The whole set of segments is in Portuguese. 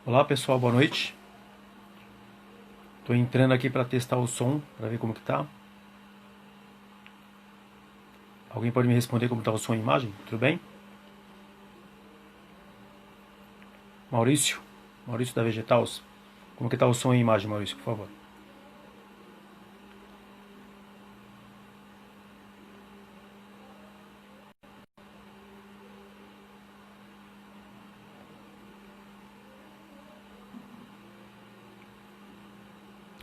Olá pessoal, boa noite. Estou entrando aqui para testar o som, para ver como que tá. Alguém pode me responder como está o som e a imagem? Tudo bem? Maurício, Maurício da Vegetals. Como que tá o som e a imagem, Maurício, por favor?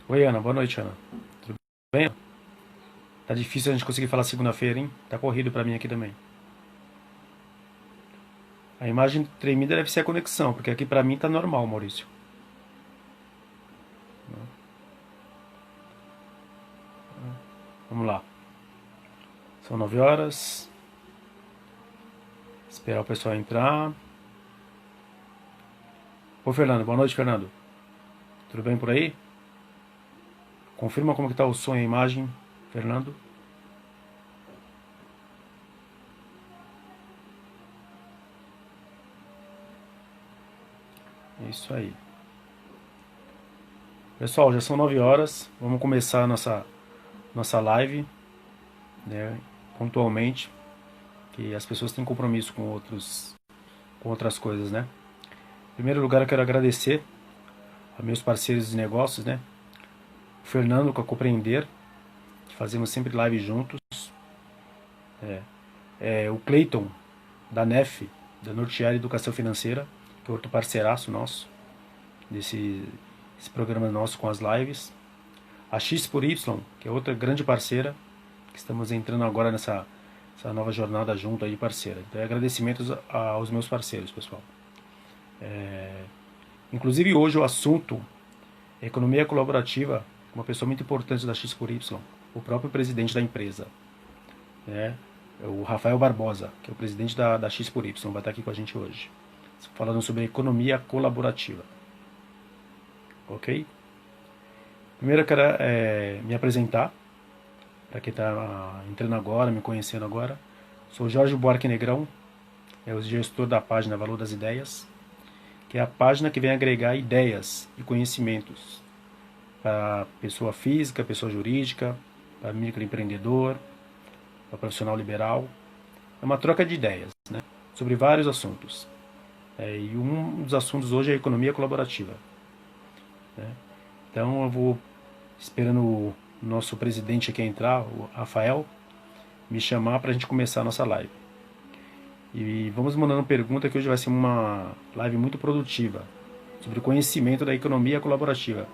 Oi Ana, boa noite Ana. Tudo bem? Tá difícil a gente conseguir falar segunda-feira, hein? Tá corrido para mim aqui também. A imagem tremida deve ser a conexão, porque aqui para mim tá normal, Maurício. Vamos lá. São 9 horas. Esperar o pessoal entrar. Ô Fernando, boa noite Fernando. Tudo bem por aí? Confirma como que tá o som e a imagem, Fernando. É isso aí. Pessoal, já são 9 horas. Vamos começar a nossa live, né, pontualmente, que as pessoas têm compromisso com outras coisas, né? Em primeiro lugar, eu quero agradecer a meus parceiros de negócios, né? O Fernando com a Compreender, que fazemos sempre live juntos. O Cleiton, da NEF, da Nortear Educação Financeira, que é outro parceiraço nosso, desse programa nosso com as lives. A X por Y, que é outra grande parceira, que estamos entrando agora essa nova jornada junto aí, parceira. Então, agradecimentos aos meus parceiros, pessoal. Inclusive, hoje o assunto é economia colaborativa, uma pessoa muito importante da X por Y, o próprio presidente da empresa, né? O Rafael Barbosa, que é o presidente da X por Y, vai estar aqui com a gente hoje, falando sobre economia colaborativa. Ok? Primeiro eu quero me apresentar, para quem está entrando agora, me conhecendo agora. Sou Jorge Buarque Negrão, o gestor da página Valor das Ideias, que é a página que vem agregar ideias e conhecimentos para pessoa física, pessoa jurídica, para microempreendedor, para profissional liberal. É uma troca de ideias, né, sobre vários assuntos. E um dos assuntos hoje é a economia colaborativa, né? Então eu vou esperando o nosso presidente aqui entrar, o Rafael, me chamar para a gente começar a nossa live. E vamos mandando pergunta que hoje vai ser uma live muito produtiva sobre o conhecimento da economia colaborativa.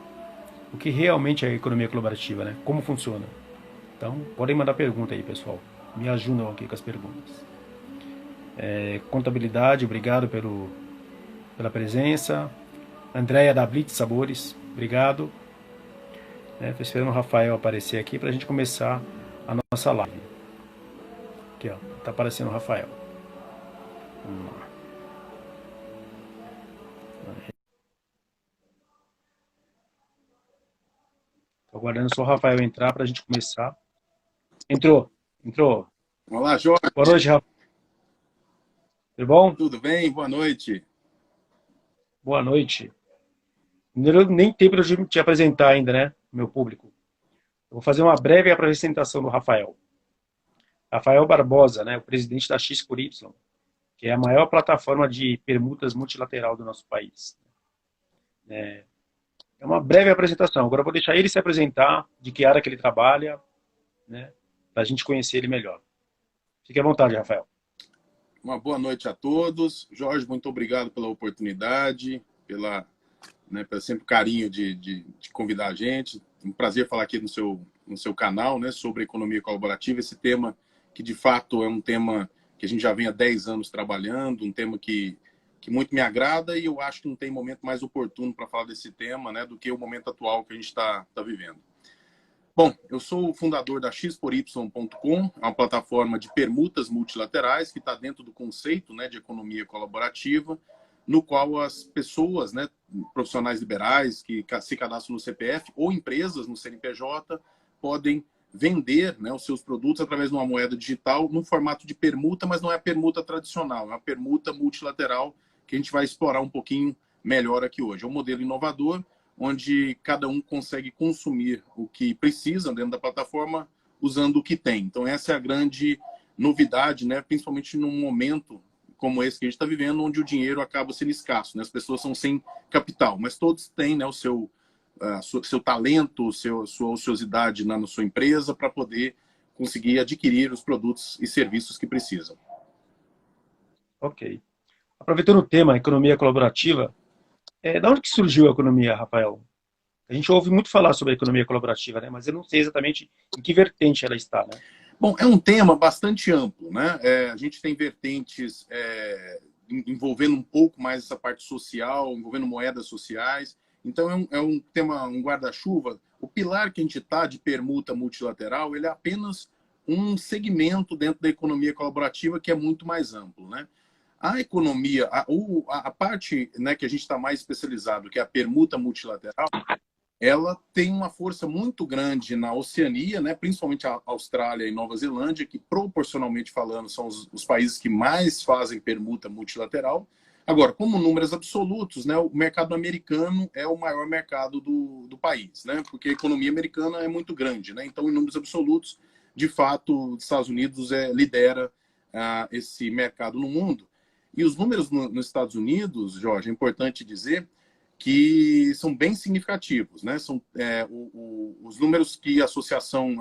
O que realmente é a economia colaborativa, né? Como funciona? Então, podem mandar pergunta aí, pessoal. Me ajudam aqui com as perguntas. Contabilidade, obrigado pela presença. Andréia da Blitz Sabores, obrigado. Estou esperando o Rafael aparecer aqui para a gente começar a nossa live. Aqui, ó, tá aparecendo o Rafael. Vamos lá. Tô aguardando só o Rafael entrar para a gente começar. Entrou, entrou. Olá, Jorge, Boa noite, Rafael. Tudo bom? tudo bem? Boa noite. Boa noite. Nem tempo de eu te apresentar ainda, né, meu público. Eu vou fazer uma breve apresentação do Rafael. Rafael Barbosa, né, o presidente da X por Y, que é a maior plataforma de permutas multilateral do nosso país. É uma breve apresentação. Agora eu vou deixar ele se apresentar, de que área que ele trabalha, né, para a gente conhecer ele melhor. Fique à vontade, Rafael. Uma boa noite a todos. Jorge, muito obrigado pela oportunidade, pelo sempre carinho de convidar a gente. Um prazer falar aqui no seu canal, né, sobre economia colaborativa, esse tema que, de fato, é um tema que a gente já vem há 10 anos trabalhando, um tema que muito me agrada, e eu acho que não tem momento mais oportuno para falar desse tema, né, do que o momento atual que a gente está vivendo. Bom, eu sou o fundador da xpory.com, uma plataforma de permutas multilaterais que está dentro do conceito, né, de economia colaborativa, no qual as pessoas, né, profissionais liberais que se cadastram no CPF ou empresas no CNPJ podem vender, né, os seus produtos através de uma moeda digital no formato de permuta, mas não é a permuta tradicional, é uma permuta multilateral que a gente vai explorar um pouquinho melhor aqui hoje. É um modelo inovador, onde cada um consegue consumir o que precisa dentro da plataforma, usando o que tem. Então, essa é a grande novidade, né? Principalmente num momento como esse que a gente está vivendo, onde o dinheiro acaba sendo escasso, né? As pessoas são sem capital, mas todos têm, né, o seu talento, sua ociosidade na sua empresa para poder conseguir adquirir os produtos e serviços que precisam. Ok. Aproveitando o tema economia colaborativa, da onde que surgiu a economia, Rafael? A gente ouve muito falar sobre a economia colaborativa, né? Mas eu não sei exatamente em que vertente ela está, né? Bom, é um tema bastante amplo, né? A gente tem vertentes envolvendo um pouco mais essa parte social, envolvendo moedas sociais. Então, é um tema, um guarda-chuva. O pilar que a gente está de permuta multilateral, ele é apenas um segmento dentro da economia colaborativa que é muito mais amplo, né? A economia, a parte, né, que a gente está mais especializado, que é a permuta multilateral, ela tem uma força muito grande na Oceania, né? Principalmente a Austrália e Nova Zelândia, que proporcionalmente falando são os países que mais fazem permuta multilateral. Agora, como números absolutos, né, o mercado americano é o maior mercado do país, né? Porque a economia americana é muito grande, né? Então, em números absolutos, de fato, os Estados Unidos lidera esse mercado no mundo. E os números nos Estados Unidos, Jorge, é importante dizer que são bem significativos, né? São os números que a associação,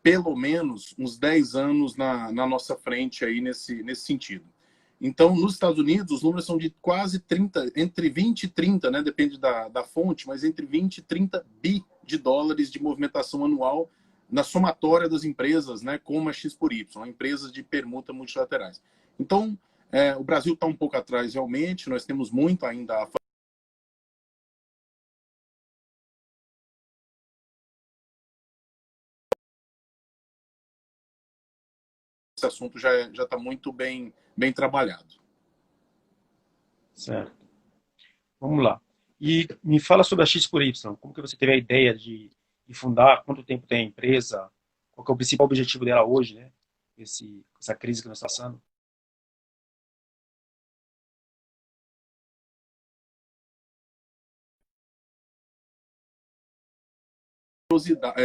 pelo menos uns 10 anos na nossa frente aí nesse sentido. Então, nos Estados Unidos, os números são de quase 30, entre 20 e 30, né? Depende da fonte, mas entre 20 e 30 bi de dólares de movimentação anual na somatória das empresas, né? Como a X por Y, empresas de permuta multilaterais. Então, o Brasil está um pouco atrás realmente, nós temos muito ainda a esse assunto já está muito bem trabalhado. Certo. Vamos lá. E me fala sobre a X por Y. Como que você teve a ideia de fundar? Quanto tempo tem a empresa? Qual que é o principal objetivo dela hoje, né? Essa crise que nós estamos passando.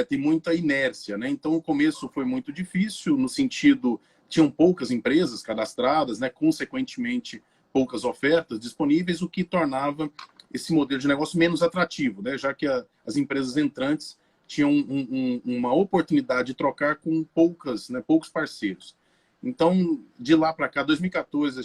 Tem muita inércia, né? Então, o começo foi muito difícil, no sentido, tinham poucas empresas cadastradas, né? Consequentemente, poucas ofertas disponíveis, o que tornava esse modelo de negócio menos atrativo, né? Já que as empresas entrantes tinham uma oportunidade de trocar com poucos parceiros. Então, de lá para cá, 2014, a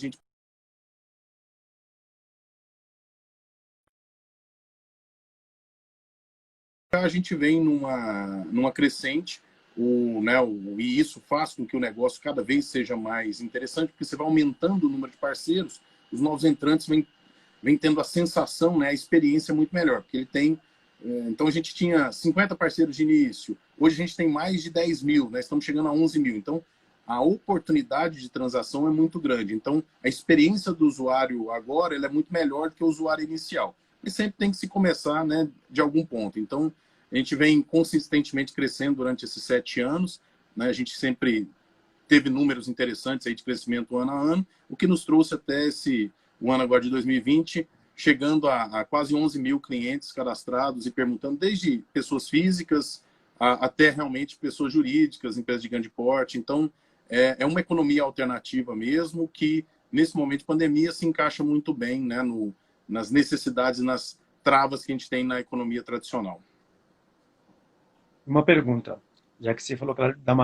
gente vem numa crescente, e isso faz com que o negócio cada vez seja mais interessante, porque você vai aumentando o número de parceiros, os novos entrantes vêm tendo a sensação, né, a experiência muito melhor, porque ele tem. Então a gente tinha 50 parceiros de início, hoje a gente tem mais de 10 mil, né, estamos chegando a 11 mil. Então a oportunidade de transação é muito grande. Então a experiência do usuário agora ela é muito melhor do que o usuário inicial. E sempre tem que se começar, né, de algum ponto. Então a gente vem consistentemente crescendo durante esses 7 anos, né? A gente sempre teve números interessantes aí de crescimento ano a ano, o que nos trouxe até o ano agora de 2020, chegando a quase 11 mil clientes cadastrados e perguntando, desde pessoas físicas até realmente pessoas jurídicas, empresas de grande porte. Então, é uma economia alternativa mesmo, que nesse momento de pandemia se encaixa muito bem, né, nas necessidades e nas travas que a gente tem na economia tradicional. Uma pergunta, já que você falou que ela dá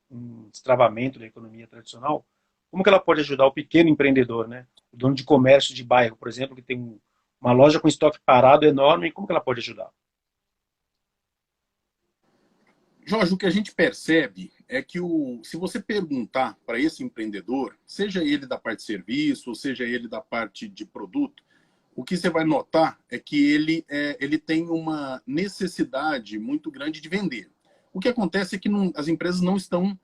um destravamento da economia tradicional, como que ela pode ajudar o pequeno empreendedor, né? O dono de comércio de bairro, por exemplo, que tem uma loja com estoque parado enorme, como que ela pode ajudar? Jorge, o que a gente percebe é que se você perguntar para esse empreendedor, seja ele da parte de serviço, ou seja ele da parte de produto, o que você vai notar é que ele tem uma necessidade muito grande de vender. O que acontece é que as empresas não estão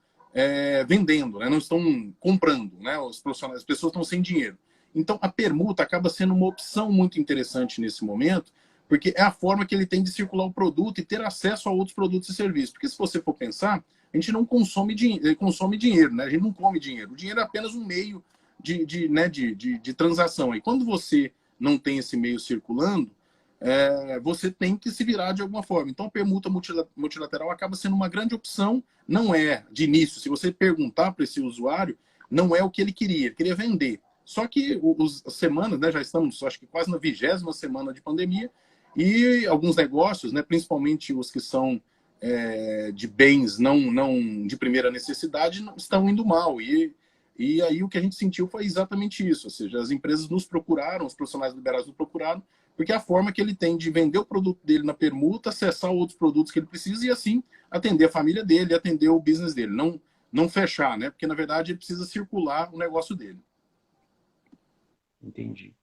vendendo, né? Não estão comprando, né? As pessoas estão sem dinheiro. Então, a permuta acaba sendo uma opção muito interessante nesse momento, Porque é a forma que ele tem de circular o produto e ter acesso a outros produtos e serviços. Porque se você for pensar, a gente não consome, consome dinheiro, né? A gente não come dinheiro. O dinheiro é apenas um meio de transação. E quando você não tem esse meio circulando, você tem que se virar de alguma forma. Então, a permuta multilateral acaba sendo uma grande opção. Não é, de início, se você perguntar para esse usuário, não é o que ele queria vender. Só que as semanas, né, já estamos, acho que quase na 20ª semana de pandemia, e alguns negócios, né, principalmente os que são de bens não de primeira necessidade, estão indo mal. E aí o que a gente sentiu foi exatamente isso. Ou seja, as empresas nos procuraram, os profissionais liberais nos procuraram, porque é a forma que ele tem de vender o produto dele na permuta, acessar outros produtos que ele precisa e assim atender a família dele, atender o business dele. Não fechar, né? Porque na verdade ele precisa circular o negócio dele. Entendi.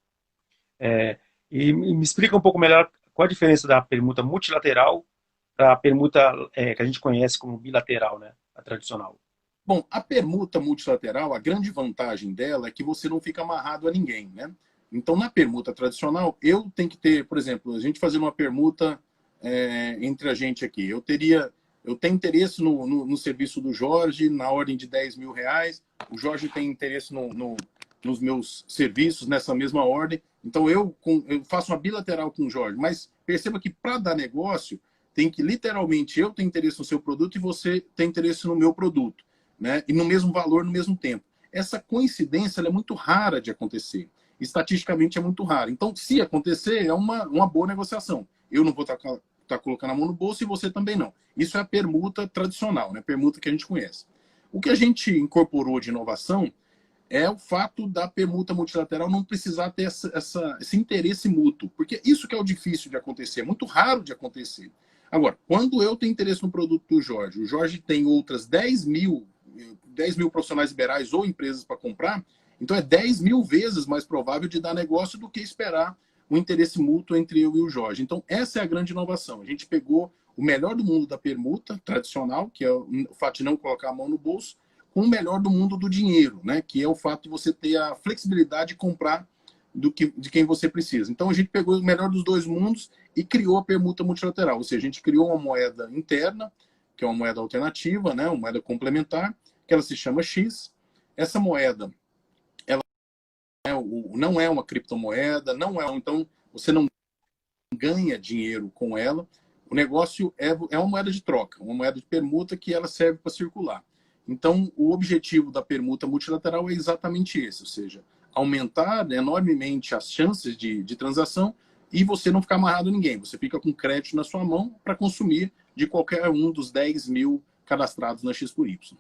E me explica um pouco melhor qual a diferença da permuta multilateral para a permuta que a gente conhece como bilateral, né? A tradicional. Bom, a permuta multilateral, a grande vantagem dela é que você não fica amarrado a ninguém, né? Então, na permuta tradicional, eu tenho que ter, por exemplo, a gente fazer uma permuta entre a gente aqui. Eu tenho interesse no serviço do Jorge, na ordem de R$ 10.000. O Jorge tem interesse nos meus serviços, nessa mesma ordem. Então, eu faço uma bilateral com o Jorge. Mas perceba que, para dar negócio, tem que, literalmente, eu tenho interesse no seu produto e você tem interesse no meu produto, né? E no mesmo valor, no mesmo tempo. Essa coincidência ela é muito rara de acontecer. Estatisticamente é muito raro. Então, se acontecer, é uma boa negociação. Eu não vou estar colocando a mão no bolso e você também não. Isso é a permuta tradicional, né? Permuta que a gente conhece. O que a gente incorporou de inovação é o fato da permuta multilateral não precisar ter esse interesse mútuo. Porque isso que é o difícil de acontecer, é muito raro de acontecer. Agora, quando eu tenho interesse no produto do Jorge, o Jorge tem outras 10 mil profissionais liberais ou empresas para comprar, então é 10.000 vezes mais provável de dar negócio do que esperar o interesse mútuo entre eu e o Jorge. Então, essa é a grande inovação. A gente pegou o melhor do mundo da permuta tradicional, que é o fato de não colocar a mão no bolso, com o melhor do mundo do dinheiro, né? Que é o fato de você ter a flexibilidade de comprar de quem você precisa. Então, a gente pegou o melhor dos dois mundos e criou a permuta multilateral. Ou seja, a gente criou uma moeda interna, que é uma moeda alternativa, né? Uma moeda complementar, que ela se chama X. Essa moeda não é uma criptomoeda, então você não ganha dinheiro com ela. O negócio é uma moeda de troca, uma moeda de permuta que ela serve para circular. Então, o objetivo da permuta multilateral é exatamente esse, ou seja, aumentar enormemente as chances de transação e você não ficar amarrado a ninguém. Você fica com crédito na sua mão para consumir de qualquer um dos 10.000 cadastrados na X por Y.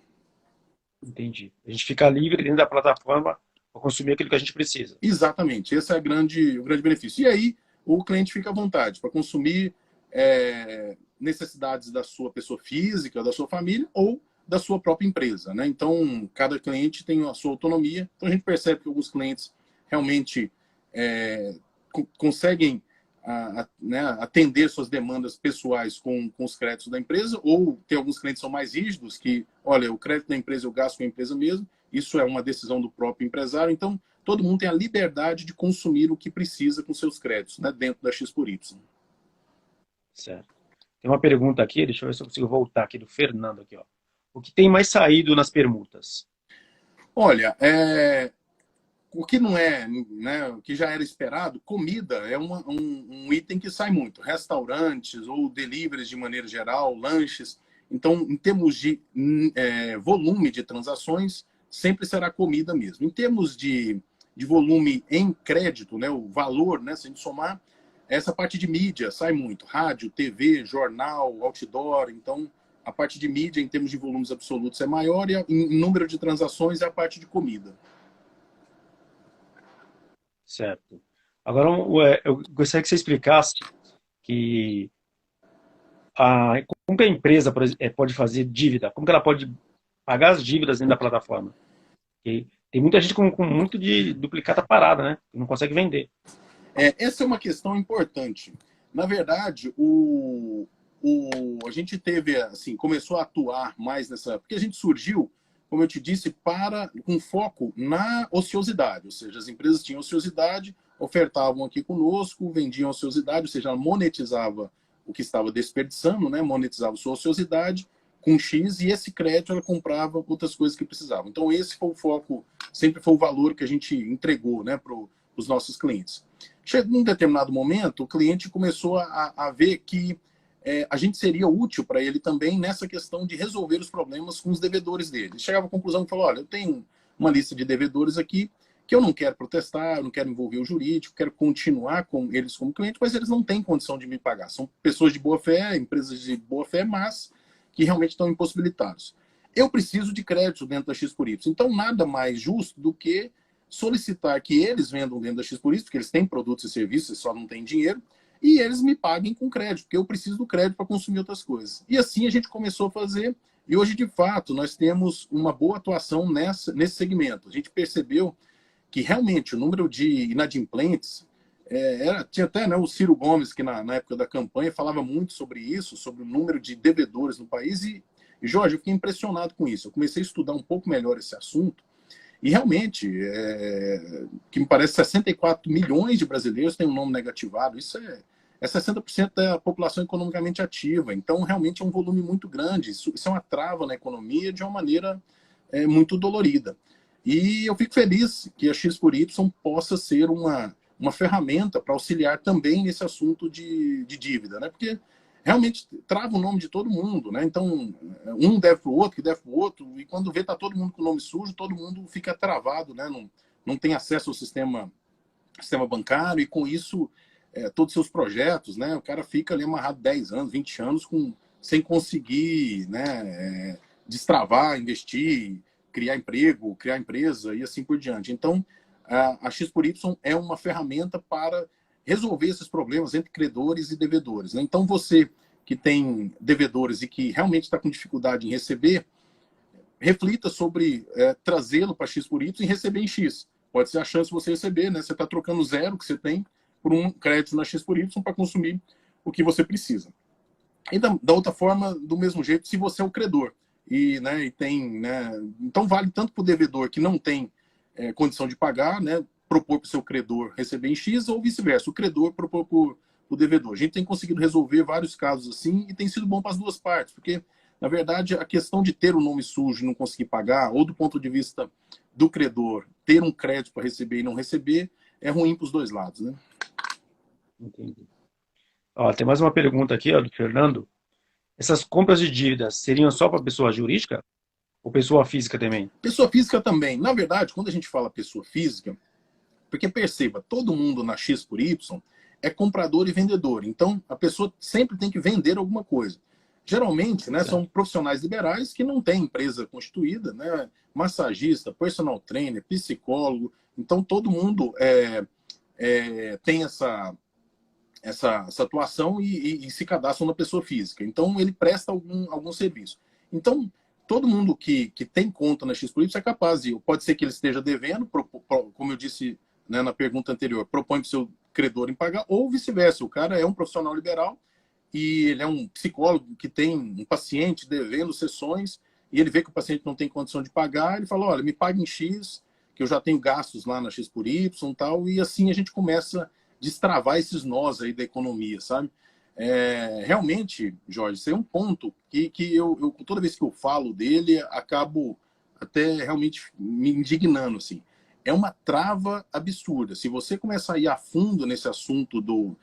Entendi. A gente fica livre dentro da plataforma para consumir aquilo que a gente precisa. Exatamente. Esse é o grande benefício. E aí, o cliente fica à vontade para consumir necessidades da sua pessoa física, da sua família ou da sua própria empresa, né? Então, cada cliente tem a sua autonomia. Então, a gente percebe que alguns clientes realmente conseguem atender suas demandas pessoais com os créditos da empresa, ou tem alguns clientes que são mais rígidos, que, olha, o crédito da empresa eu gasto com a empresa mesmo, isso é uma decisão do próprio empresário. Então, todo mundo tem a liberdade de consumir o que precisa com seus créditos, né, dentro da X por Y. Certo. Tem uma pergunta aqui, deixa eu ver se eu consigo voltar aqui, do Fernando aqui, ó. O que tem mais saído nas permutas? Olha, o que não é, né, o que já era esperado, comida é um item que sai muito. Restaurantes ou deliveries de maneira geral, lanches. Então, em termos de volume de transações, sempre será comida mesmo. Em termos de volume em crédito, né, o valor, né, se a gente somar, essa parte de mídia sai muito. Rádio, TV, jornal, outdoor. Então, a parte de mídia, em termos de volumes absolutos, é maior e em número de transações é a parte de comida. Certo. Agora, eu gostaria que você explicasse que como que a empresa pode fazer dívida, como que ela pode pagar as dívidas dentro da plataforma. Porque tem muita gente com muito de duplicata parada, né? Que não consegue vender. Essa é uma questão importante. Na verdade, a gente teve, assim, começou a atuar mais nessa... Porque a gente surgiu, como eu te disse, com foco na ociosidade. Ou seja, as empresas tinham ociosidade, ofertavam aqui conosco, vendiam a ociosidade, ou seja, ela monetizava o que estava desperdiçando, né? Monetizava sua ociosidade com X, e esse crédito ela comprava outras coisas que precisavam. Então esse foi o foco, sempre foi o valor que a gente entregou, né, para os nossos clientes. Chegou um determinado momento, o cliente começou a ver que a gente seria útil para ele também nessa questão de resolver os problemas com os devedores dele. Ele chegava à conclusão e falou, olha, eu tenho uma lista de devedores aqui que eu não quero protestar, eu não quero envolver o jurídico, quero continuar com eles como cliente, mas eles não têm condição de me pagar. São pessoas de boa fé, empresas de boa fé, mas que realmente estão impossibilitados. Eu preciso de crédito dentro da X por Y. Então, nada mais justo do que solicitar que eles vendam dentro da X por Y, porque eles têm produtos e serviços, só não têm dinheiro, e eles me paguem com crédito, porque eu preciso do crédito para consumir outras coisas. E assim a gente começou a fazer, e hoje, de fato, nós temos uma boa atuação nesse segmento. A gente percebeu que realmente o número de inadimplentes, tinha até, né, o Ciro Gomes, que na época da campanha falava muito sobre isso, sobre o número de devedores no país, e Jorge, eu fiquei impressionado com isso. Eu comecei a estudar um pouco melhor esse assunto, e realmente, que me parece 64 milhões de brasileiros têm um nome negativado. Isso é 60% da população economicamente ativa. Então, realmente é um volume muito grande. Isso é uma trava na economia de uma maneira muito dolorida. E eu fico feliz que a X por Y possa ser uma ferramenta para auxiliar também nesse assunto de dívida, né? Porque realmente trava o nome de todo mundo, né? Então, um deve para o outro, que deve para o outro, e quando vê está todo mundo com o nome sujo, todo mundo fica travado, né? Não tem acesso ao sistema bancário, e com isso, todos os seus projetos, né? O cara fica ali amarrado 10 anos, 20 anos, sem conseguir, né, destravar, investir, criar emprego, criar empresa e assim por diante. Então, a X por Y é uma ferramenta para resolver esses problemas entre credores e devedores, né? Então, você que tem devedores e que realmente está com dificuldade em receber, reflita sobre trazê-lo para X por Y e receber em X. Pode ser a chance de você receber, né? Você está trocando zero que você tem por um crédito na X por Y para consumir o que você precisa. E da outra forma, do mesmo jeito, se você é o credor né, e tem, né, então vale tanto para o devedor que não tem condição de pagar, né, propor para o seu credor receber em X, ou vice-versa, o credor propor para o devedor. A gente tem conseguido resolver vários casos assim, e tem sido bom para as duas partes, porque, na verdade, a questão de ter o nome sujo e não conseguir pagar, ou do ponto de vista do credor, ter um crédito para receber e não receber, é ruim para os dois lados, né? Entendi. Ó, tem mais uma pergunta aqui, ó, do Fernando. Essas compras de dívidas seriam só para pessoa jurídica ou pessoa física também? Pessoa física também. Na verdade, quando a gente fala pessoa física, porque perceba, todo mundo na X por Y é comprador e vendedor. Então, a pessoa sempre tem que vender alguma coisa. Geralmente, né, são profissionais liberais que não têm empresa constituída, né, massagista, personal trainer, psicólogo. Então, todo mundo tem essa atuação e se cadastram na pessoa física. Então, ele presta algum serviço. Então, todo mundo que tem conta na X por Y é capaz de, pode ser que ele esteja devendo, como eu disse, né, na pergunta anterior, propõe para o seu credor em pagar, ou vice-versa. O cara é um profissional liberal e ele é um psicólogo que tem um paciente devendo sessões e ele vê que o paciente não tem condição de pagar, ele fala, olha, me pague em X, que eu já tenho gastos lá na X por Y e tal, e assim a gente começa a destravar esses nós aí da economia, sabe? Realmente, Jorge, isso é um ponto que eu toda vez que eu falo dele, acabo até realmente me indignando, assim. É uma trava absurda. Se você começar a ir a fundo nesse assunto do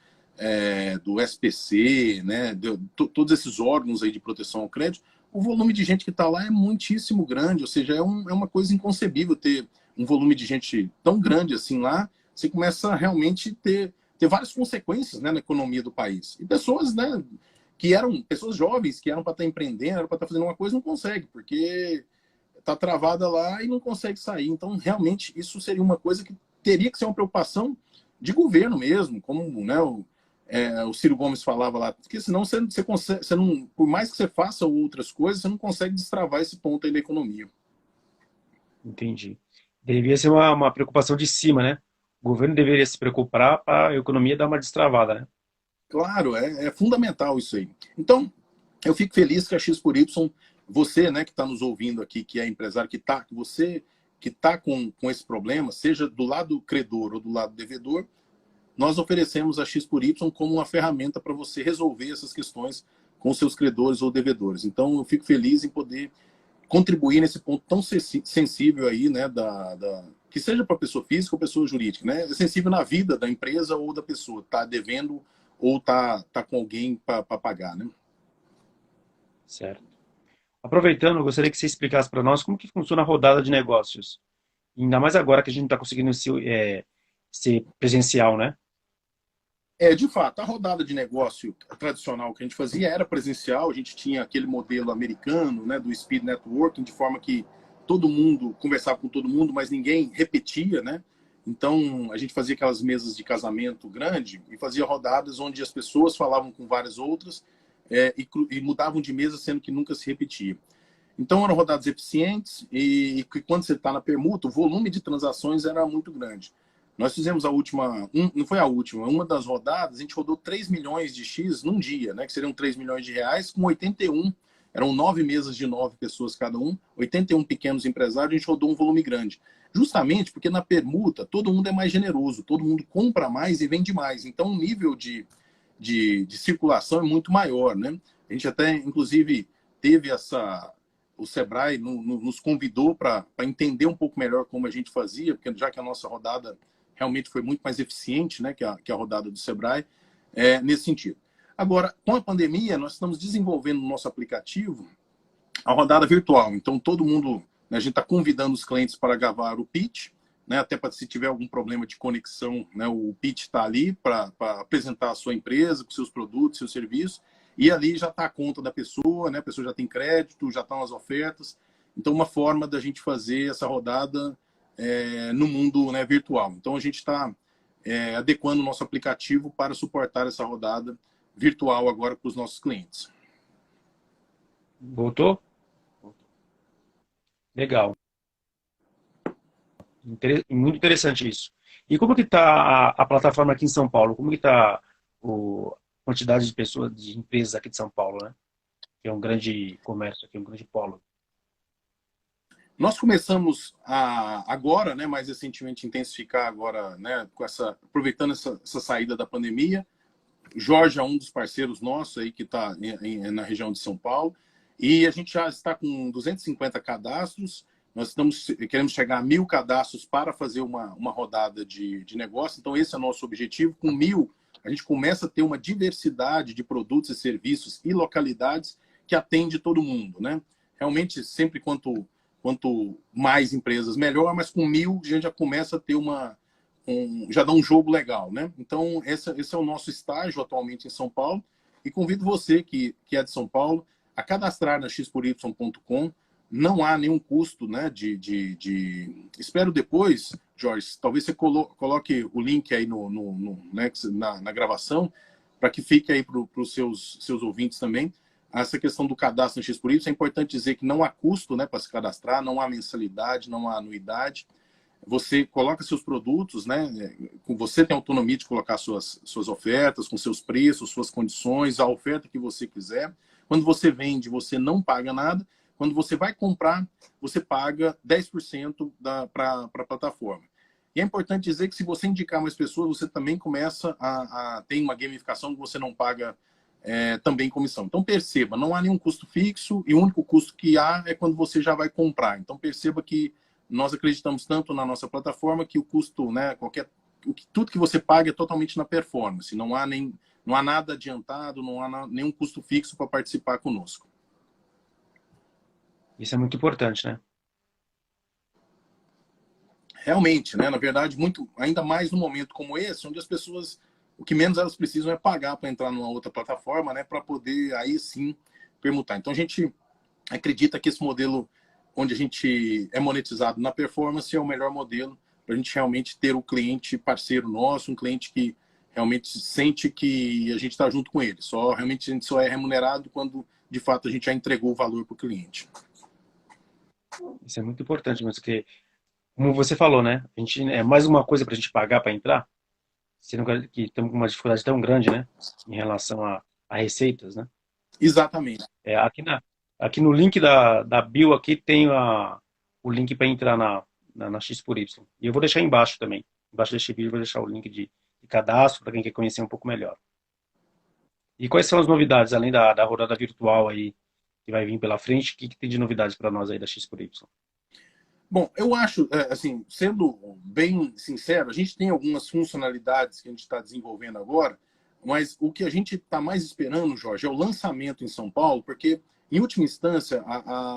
SPC, né, todos esses órgãos aí de proteção ao crédito, o volume de gente que está lá é muitíssimo grande, ou seja, é uma coisa inconcebível ter um volume de gente tão grande assim lá. Você começa a realmente ter várias consequências, né, na economia do país. E pessoas, né, que eram pessoas jovens, que eram para estar empreendendo, eram para estar fazendo uma coisa, não consegue, porque está travada lá e não consegue sair. Então, realmente, isso seria uma coisa que teria que ser uma preocupação de governo mesmo, como, né, o Ciro Gomes falava lá, porque senão você não, por mais que você faça outras coisas, você não consegue destravar esse ponto aí da economia. Entendi. Deveria ser uma preocupação de cima, né? O governo deveria se preocupar para a economia dar uma destravada, né? Claro, é fundamental isso aí. Então, eu fico feliz que a X por Y, você, né, que está nos ouvindo aqui, que é empresário, você que está com esse problema, seja do lado credor ou do lado devedor, nós oferecemos a X por Y como uma ferramenta para você resolver essas questões com seus credores ou devedores. Então, eu fico feliz em poder contribuir nesse ponto tão sensível aí, né, que seja para pessoa física ou pessoa jurídica, né, é sensível na vida da empresa ou da pessoa, tá devendo ou tá com alguém para pagar, né? Certo. Aproveitando, eu gostaria que você explicasse para nós como que funciona a rodada de negócios. Ainda mais agora que a gente não está conseguindo ser presencial, né? De fato, a rodada de negócio tradicional que a gente fazia era presencial, a gente tinha aquele modelo americano, né, do speed networking, de forma que todo mundo conversava com todo mundo, mas ninguém repetia, né? Então, a gente fazia aquelas mesas de casamento grande e fazia rodadas onde as pessoas falavam com várias outras e mudavam de mesa, sendo que nunca se repetia. Então, eram rodadas eficientes e quando você está na permuta, o volume de transações era muito grande. Nós fizemos a última, não foi a última, uma das rodadas, a gente rodou 3 milhões de X num dia, né? Que seriam 3 milhões de reais, com 81, eram 9 mesas de 9 pessoas cada um, 81 pequenos empresários, a gente rodou um volume grande. Justamente porque na permuta todo mundo é mais generoso, todo mundo compra mais e vende mais. Então o nível de circulação é muito maior, né? A gente até, inclusive, teve o Sebrae nos convidou para entender um pouco melhor como a gente fazia, porque já que a nossa rodada realmente foi muito mais eficiente, né, que a rodada do Sebrae, nesse sentido. Agora, com a pandemia, nós estamos desenvolvendo no nosso aplicativo a rodada virtual. Então, todo mundo, né, a gente está convidando os clientes para gravar o pitch, né, até para se tiver algum problema de conexão, né, o pitch está ali para apresentar a sua empresa, com seus produtos, seus serviços, e ali já está a conta da pessoa, né, a pessoa já tem crédito, já estão as ofertas. Então, uma forma da gente fazer essa rodada no mundo, né, virtual. Então, a gente está adequando o nosso aplicativo para suportar essa rodada virtual agora para os nossos clientes. Voltou? Legal. Muito interessante isso. E como que está a plataforma aqui em São Paulo? Como que está a quantidade de pessoas, de empresas aqui de São Paulo, né? Que é um grande comércio aqui, um grande polo. Nós começamos agora, né, mais recentemente, intensificar agora, né, aproveitando essa saída da pandemia. Jorge é um dos parceiros nossos aí que está na região de São Paulo e a gente já está com 250 cadastros. Nós queremos chegar a 1.000 cadastros para fazer uma rodada de negócio. Então esse é o nosso objetivo. Com 1.000 a gente começa a ter uma diversidade de produtos e serviços e localidades que atende todo mundo, né? Realmente sempre quanto mais empresas melhor, mas com 1.000 a gente já começa a ter já dá um jogo legal, né? Então, esse é o nosso estágio atualmente em São Paulo e convido você que é de São Paulo a cadastrar na xpory.com. Não há nenhum custo, né? Espero depois, Jorge, talvez você coloque o link aí né, na gravação para que fique aí para os seus ouvintes também. Essa questão do cadastro no XPORY, é importante dizer que não há custo, né, para se cadastrar, não há mensalidade, não há anuidade. Você coloca seus produtos, né? Você tem autonomia de colocar suas ofertas, com seus preços, suas condições, a oferta que você quiser. Quando você vende, você não paga nada. Quando você vai comprar, você paga 10% para a plataforma. E é importante dizer que se você indicar mais pessoas, você também começa a ter uma gamificação que você não paga também comissão. Então perceba, não há nenhum custo fixo e o único custo que há é quando você já vai comprar. Então perceba que nós acreditamos tanto na nossa plataforma que o custo, né, tudo que você paga é totalmente na performance. Não há nada adiantado, não há nenhum custo fixo para participar conosco. Isso é muito importante, né? Realmente, né? Na verdade, ainda mais num momento como esse, onde as pessoas, o que menos elas precisam é pagar para entrar numa outra plataforma, né, para poder aí sim permutar. Então a gente acredita que esse modelo onde a gente é monetizado na performance é o melhor modelo para a gente realmente ter o cliente parceiro nosso, um cliente que realmente sente que a gente está junto com ele. Realmente a gente só é remunerado quando de fato a gente já entregou o valor para o cliente. Isso é muito importante, mas que, como você falou, né? A gente é mais uma coisa para a gente pagar para entrar, sendo que estamos com uma dificuldade tão grande, né? Em relação a receitas, né? Exatamente. Aqui no link da bio aqui tem o link para entrar na X por Y. E eu vou deixar embaixo também. Embaixo deste vídeo eu vou deixar o link de cadastro, para quem quer conhecer um pouco melhor. E quais são as novidades, além da rodada virtual aí, que vai vir pela frente, o que tem de novidades para nós aí da X por Y? Bom, eu acho, assim, sendo bem sincero, a gente tem algumas funcionalidades que a gente está desenvolvendo agora, mas o que a gente está mais esperando, Jorge, é o lançamento em São Paulo, porque, em última instância,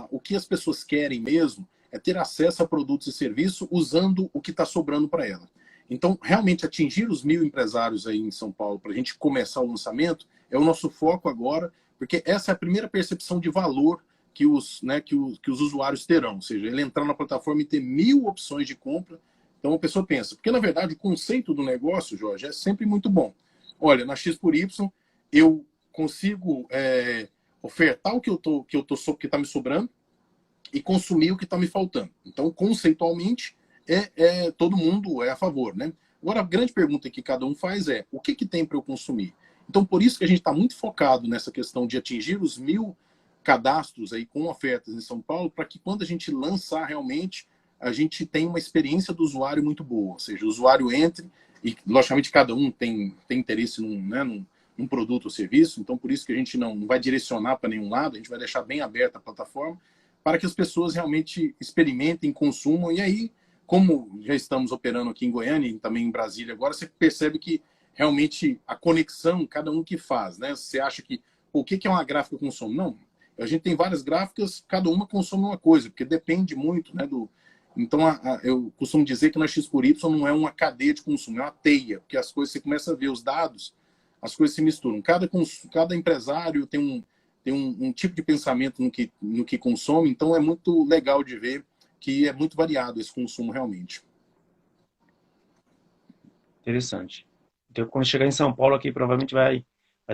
o que as pessoas querem mesmo é ter acesso a produtos e serviços usando o que está sobrando para ela. Então, realmente, atingir os 1.000 empresários aí em São Paulo para a gente começar o lançamento é o nosso foco agora, porque essa é a primeira percepção de valor que os usuários terão. Ou seja, ele entrar na plataforma e ter 1.000 opções de compra. Então a pessoa pensa, porque na verdade o conceito do negócio, Jorge, é sempre muito bom. Olha, na X por Y, eu consigo ofertar o que está me sobrando e consumir o que está me faltando. Então, conceitualmente, todo mundo é a favor, né? Agora, a grande pergunta que cada um faz é, o que tem para eu consumir? Então, por isso que a gente está muito focado nessa questão de atingir os 1.000 cadastros aí com ofertas em São Paulo, para que quando a gente lançar realmente, a gente tenha uma experiência do usuário muito boa. Ou seja, o usuário entre e, logicamente, cada um tem interesse num produto ou serviço, então por isso que a gente não vai direcionar para nenhum lado, a gente vai deixar bem aberta a plataforma para que as pessoas realmente experimentem, consumam, e aí, como já estamos operando aqui em Goiânia e também em Brasília agora, você percebe que realmente a conexão, cada um que faz, né? Você acha que, o que é uma gráfica consumo? Não, a gente tem várias gráficas, cada uma consome uma coisa, porque depende muito, né, do... Então, eu costumo dizer que na X por Y não é uma cadeia de consumo, é uma teia, porque as coisas, você começa a ver os dados, as coisas se misturam. Cada empresário tem um tipo de pensamento no que consome, então é muito legal de ver que é muito variado esse consumo realmente. Interessante. Então, quando chegar em São Paulo aqui, provavelmente vai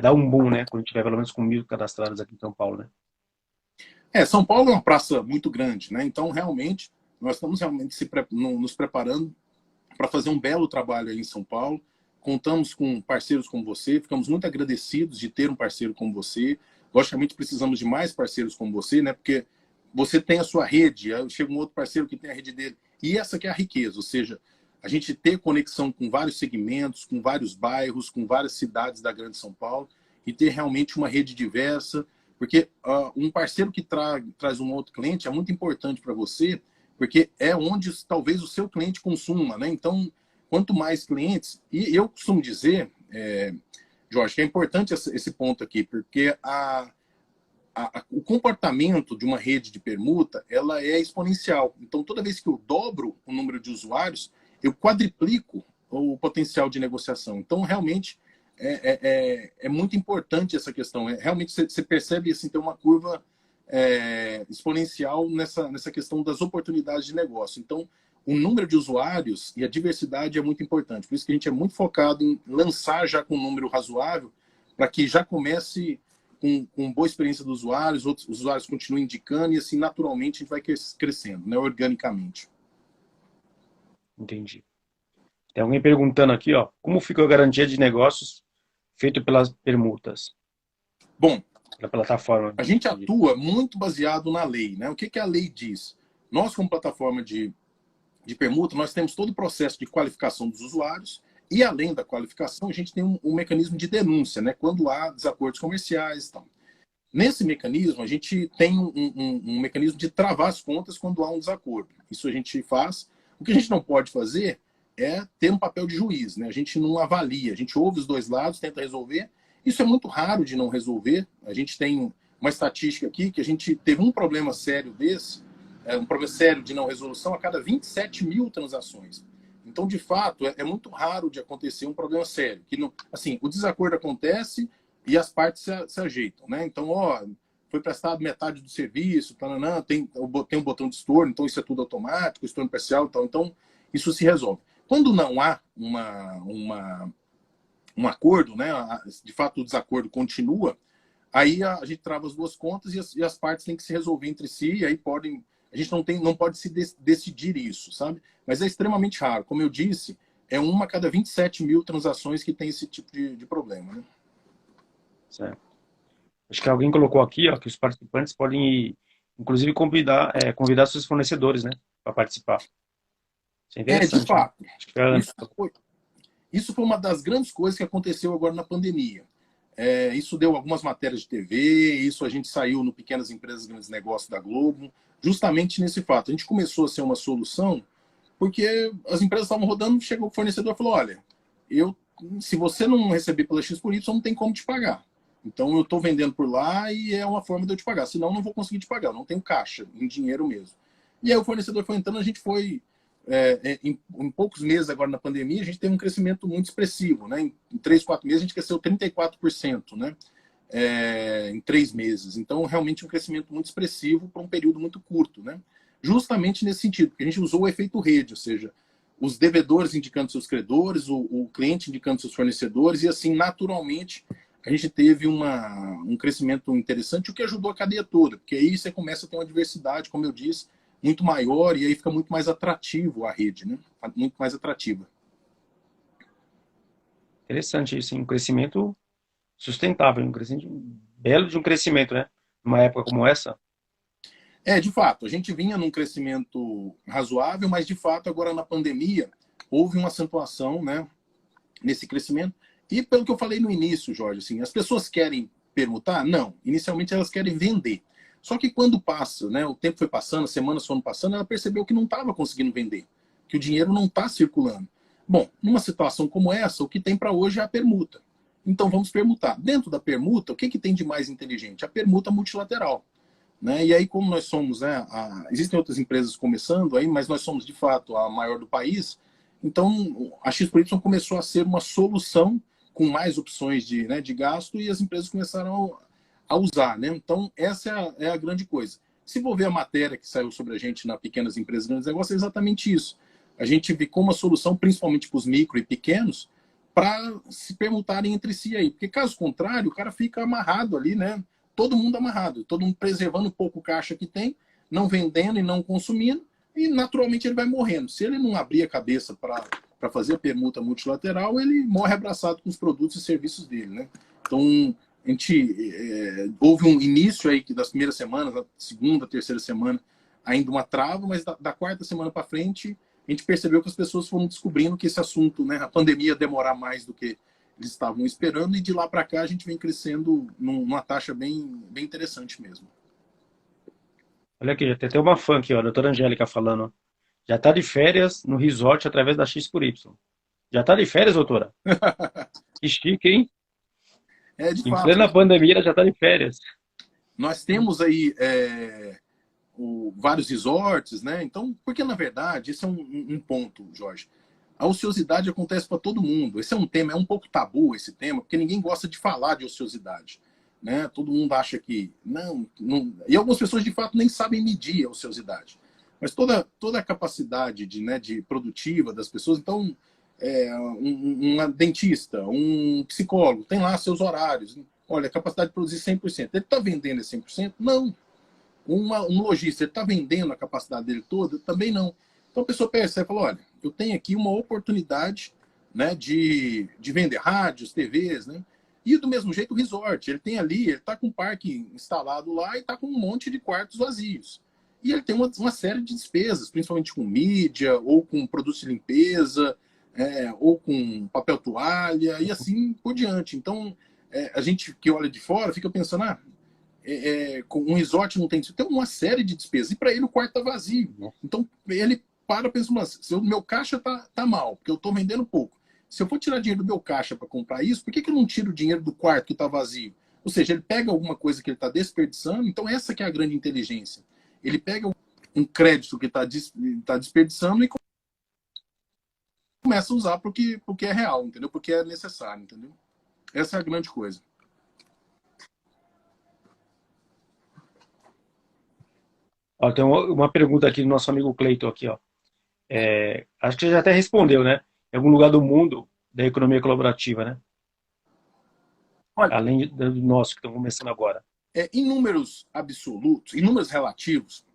dar um boom, né? Quando tiver pelo menos com 1.000 cadastrados aqui em São Paulo, né? São Paulo é uma praça muito grande, né? Então, realmente, nós estamos realmente nos preparando para fazer um belo trabalho aí em São Paulo. Contamos com parceiros como você, ficamos muito agradecidos de ter um parceiro como você. Logicamente, precisamos de mais parceiros como você, né? Porque você tem a sua rede, aí chega um outro parceiro que tem a rede dele. E essa que é a riqueza, ou seja, a gente ter conexão com vários segmentos, com vários bairros, com várias cidades da Grande São Paulo e ter realmente uma rede diversa, porque um parceiro que traz um outro cliente é muito importante para você, porque é onde talvez o seu cliente consuma, né? Então, quanto mais clientes, e eu costumo dizer, Jorge, que é importante esse ponto aqui, porque o comportamento de uma rede de permuta, ela é exponencial. Então, toda vez que eu dobro o número de usuários, eu quadriplico o potencial de negociação. Então, realmente, é muito importante essa questão. Realmente, você percebe assim, tem uma curva exponencial nessa questão das oportunidades de negócio. Então, o número de usuários e a diversidade é muito importante. Por isso que a gente é muito focado em lançar já com um número razoável, para que já comece com boa experiência dos usuários, os usuários continuem indicando e assim, naturalmente, a gente vai crescendo, né, organicamente. Entendi. Tem alguém perguntando aqui, ó, como ficou a garantia de negócios feito pelas permutas, Bom, pela plataforma? a gente atua muito baseado na lei, né? O que a lei diz? Nós, como plataforma de permuta, nós temos todo o processo de qualificação dos usuários e, além da qualificação, a gente tem um mecanismo de denúncia, né? Quando há desacordos comerciais e tal. Nesse mecanismo, a gente tem um mecanismo de travar as contas quando há um desacordo. Isso a gente faz. O que a gente não pode fazer é ter um papel de juiz, né? A gente não avalia, a gente ouve os dois lados, tenta resolver. Isso é muito raro de não resolver. A gente tem uma estatística aqui que a gente teve um problema sério desse, um problema sério de não resolução a cada 27.000 transações. Então, de fato, é muito raro de acontecer um problema sério. Que não, assim, o desacordo acontece e as partes se ajeitam, né? Então, foi prestado metade do serviço, taranã, tem um botão de estorno, então isso é tudo automático, estorno parcial, então isso se resolve. Quando não há um acordo, né? De fato o desacordo continua, aí a gente trava as duas contas e as partes têm que se resolver entre si, e aí a gente não pode se decidir isso, sabe? Mas é extremamente raro. Como eu disse, é uma a cada 27.000 transações que tem esse tipo de problema, né? Certo. Acho que alguém colocou aqui, ó, que os participantes podem, inclusive, convidar seus fornecedores, né, para participar. Isso é De interessante, né? fato. Acho que a Ana, Isso foi, Isso foi uma das grandes coisas que aconteceu agora na pandemia. Isso deu algumas matérias de TV, isso a gente saiu no Pequenas Empresas, Grandes Negócios da Globo, justamente nesse fato. A gente começou a ser uma solução porque as empresas estavam rodando, chegou o fornecedor e falou, olha, se você não receber pela X por Y, não tem como te pagar. Então eu estou vendendo por lá e é uma forma de eu te pagar, senão eu não vou conseguir te pagar, eu não tenho caixa, em dinheiro mesmo. E aí o fornecedor foi entrando, a gente foi, em poucos meses agora na pandemia, a gente teve um crescimento muito expressivo, né? Em 3, 4 meses a gente cresceu 34%, né? Em 3 meses. Então realmente um crescimento muito expressivo para um período muito curto, né? Justamente nesse sentido, porque a gente usou o efeito rede, ou seja, os devedores indicando seus credores, o cliente indicando seus fornecedores, e assim, naturalmente, a gente teve um crescimento interessante, o que ajudou a cadeia toda, porque aí você começa a ter uma diversidade, como eu disse, muito maior, e aí fica muito mais atrativo a rede, né? Muito mais atrativa. Interessante isso, hein? Um crescimento sustentável, um crescimento belo de um crescimento, né? Numa época como essa. De fato, a gente vinha num crescimento razoável, mas de fato, agora na pandemia, houve uma acentuação, né, nesse crescimento. E pelo que eu falei no início, Jorge, assim, as pessoas querem permutar? Não. Inicialmente elas querem vender. Só que quando passa, né, o tempo foi passando, as semanas foram passando, ela percebeu que não estava conseguindo vender, que o dinheiro não está circulando. Bom, numa situação como essa, o que tem para hoje é a permuta. Então vamos permutar. Dentro da permuta, o que tem de mais inteligente? A permuta multilateral. Né? E aí, como nós somos, né, existem outras empresas começando aí, mas nós somos de fato a maior do país, então a X por Y começou a ser uma solução com mais opções de gasto e as empresas começaram a usar. Né? Então, essa é a grande coisa. Se for ver a matéria que saiu sobre a gente na Pequenas Empresas Grandes Negócios, é exatamente isso. A gente vê como uma solução, principalmente para os micro e pequenos, para se permutarem entre si aí. Porque, caso contrário, o cara fica amarrado ali, né? Todo mundo amarrado, todo mundo preservando o pouco caixa que tem, não vendendo e não consumindo, e naturalmente ele vai morrendo. Se ele não abrir a cabeça para fazer a permuta multilateral, ele morre abraçado com os produtos e serviços dele. Né? Então, a gente houve um início aí que das primeiras semanas, da segunda, terceira semana, ainda uma trava, mas da quarta semana para frente, a gente percebeu que as pessoas foram descobrindo que esse assunto, né, a pandemia ia demorar mais do que eles estavam esperando, e de lá para cá a gente vem crescendo numa taxa bem, bem interessante mesmo. Olha aqui, já tem até uma fã aqui, ó, a doutora Angélica falando. Ó. Já está de férias no resort através da X por Y. Já está de férias, doutora? Que chique, hein? De Em fato, plena pandemia, ela já está de férias. nós temos aí vários resorts, né? Então, porque na verdade, esse é um ponto, Jorge. A ociosidade acontece para todo mundo. Esse é um tema, é um pouco tabu esse tema, porque ninguém gosta de falar de ociosidade. Né? Todo mundo acha que não. E algumas pessoas, de fato, nem sabem medir a ociosidade. Mas toda a capacidade de produtiva das pessoas, então, uma dentista, um psicólogo, tem lá seus horários. Olha, a capacidade de produzir 100%. Ele está vendendo esse 100%? Não. Um lojista, ele está vendendo a capacidade dele toda? Também não. Então a pessoa percebe e fala, olha, eu tenho aqui uma oportunidade, né, de vender rádios, TVs, né? E do mesmo jeito o resort, ele tem ali, ele está com um parque instalado lá e está com um monte de quartos vazios. E ele tem uma série de despesas, principalmente com mídia, ou com produtos de limpeza, ou com papel toalha, e assim por diante. Então, a gente que olha de fora fica pensando, com um resort não tem uma série de despesas. E para ele o quarto está vazio. Então, ele para pensando assim, o meu caixa tá mal, porque eu estou vendendo pouco. Se eu for tirar dinheiro do meu caixa para comprar isso, por que eu não tiro o dinheiro do quarto que está vazio? Ou seja, ele pega alguma coisa que ele está desperdiçando, então essa que é a grande inteligência. Ele pega um crédito que está desperdiçando e começa a usar porque é real, entendeu? Porque é necessário, entendeu? Essa é a grande coisa. Ó, tem uma pergunta aqui do nosso amigo Cleiton aqui, ó. Acho que você já até respondeu, né? Em algum lugar do mundo da economia colaborativa, né? Olha, Além do nosso, que estão começando agora. em números absolutos, em números relativos,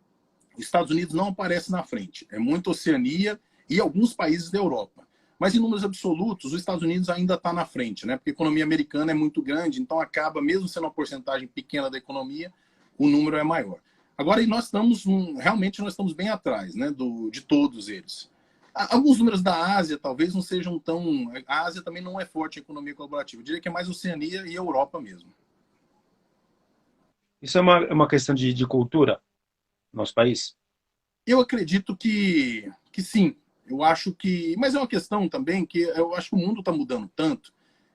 os Estados Unidos não aparece na frente. É muito Oceania e alguns países da Europa. Mas em números absolutos, os Estados Unidos ainda está na frente, né? Porque a economia americana é muito grande, então acaba, mesmo sendo uma porcentagem pequena da economia, o número é maior. Agora, nós estamos realmente nós estamos bem atrás, né, de todos eles. Alguns números da Ásia talvez não sejam tão... A Ásia também não é forte em economia colaborativa. Eu diria que é mais Oceania e Europa mesmo. Isso é uma questão de cultura no nosso país? Eu acredito que sim. Eu acho que... Mas é uma questão também que eu acho que o mundo está mudando tanto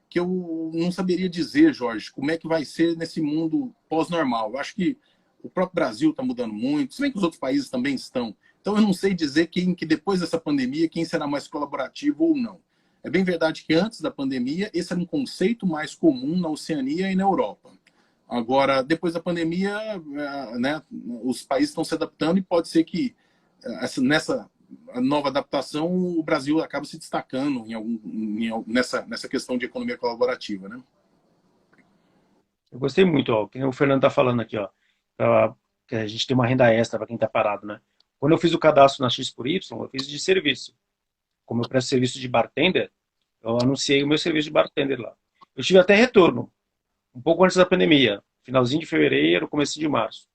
que eu não saberia dizer, Jorge, como é que vai ser nesse mundo pós-normal. Eu acho que o próprio Brasil está mudando muito, se bem que os outros países também estão. Então eu não sei dizer que depois dessa pandemia, quem será mais colaborativo ou não. É bem verdade que antes da pandemia, esse era um conceito mais comum na Oceania e na Europa. Agora, depois da pandemia, né, os países estão se adaptando e pode ser que nessa nova adaptação o Brasil acaba se destacando nessa questão de economia colaborativa, né? Eu gostei muito, ó, que o Fernando está falando aqui, ó, que a gente tem uma renda extra para quem está parado, né? Quando eu fiz o cadastro na X por Y, eu fiz de serviço. Como eu presto serviço de bartender, eu anunciei o meu serviço de bartender lá. Eu tive até retorno, um pouco antes da pandemia, finalzinho de fevereiro, começo de março.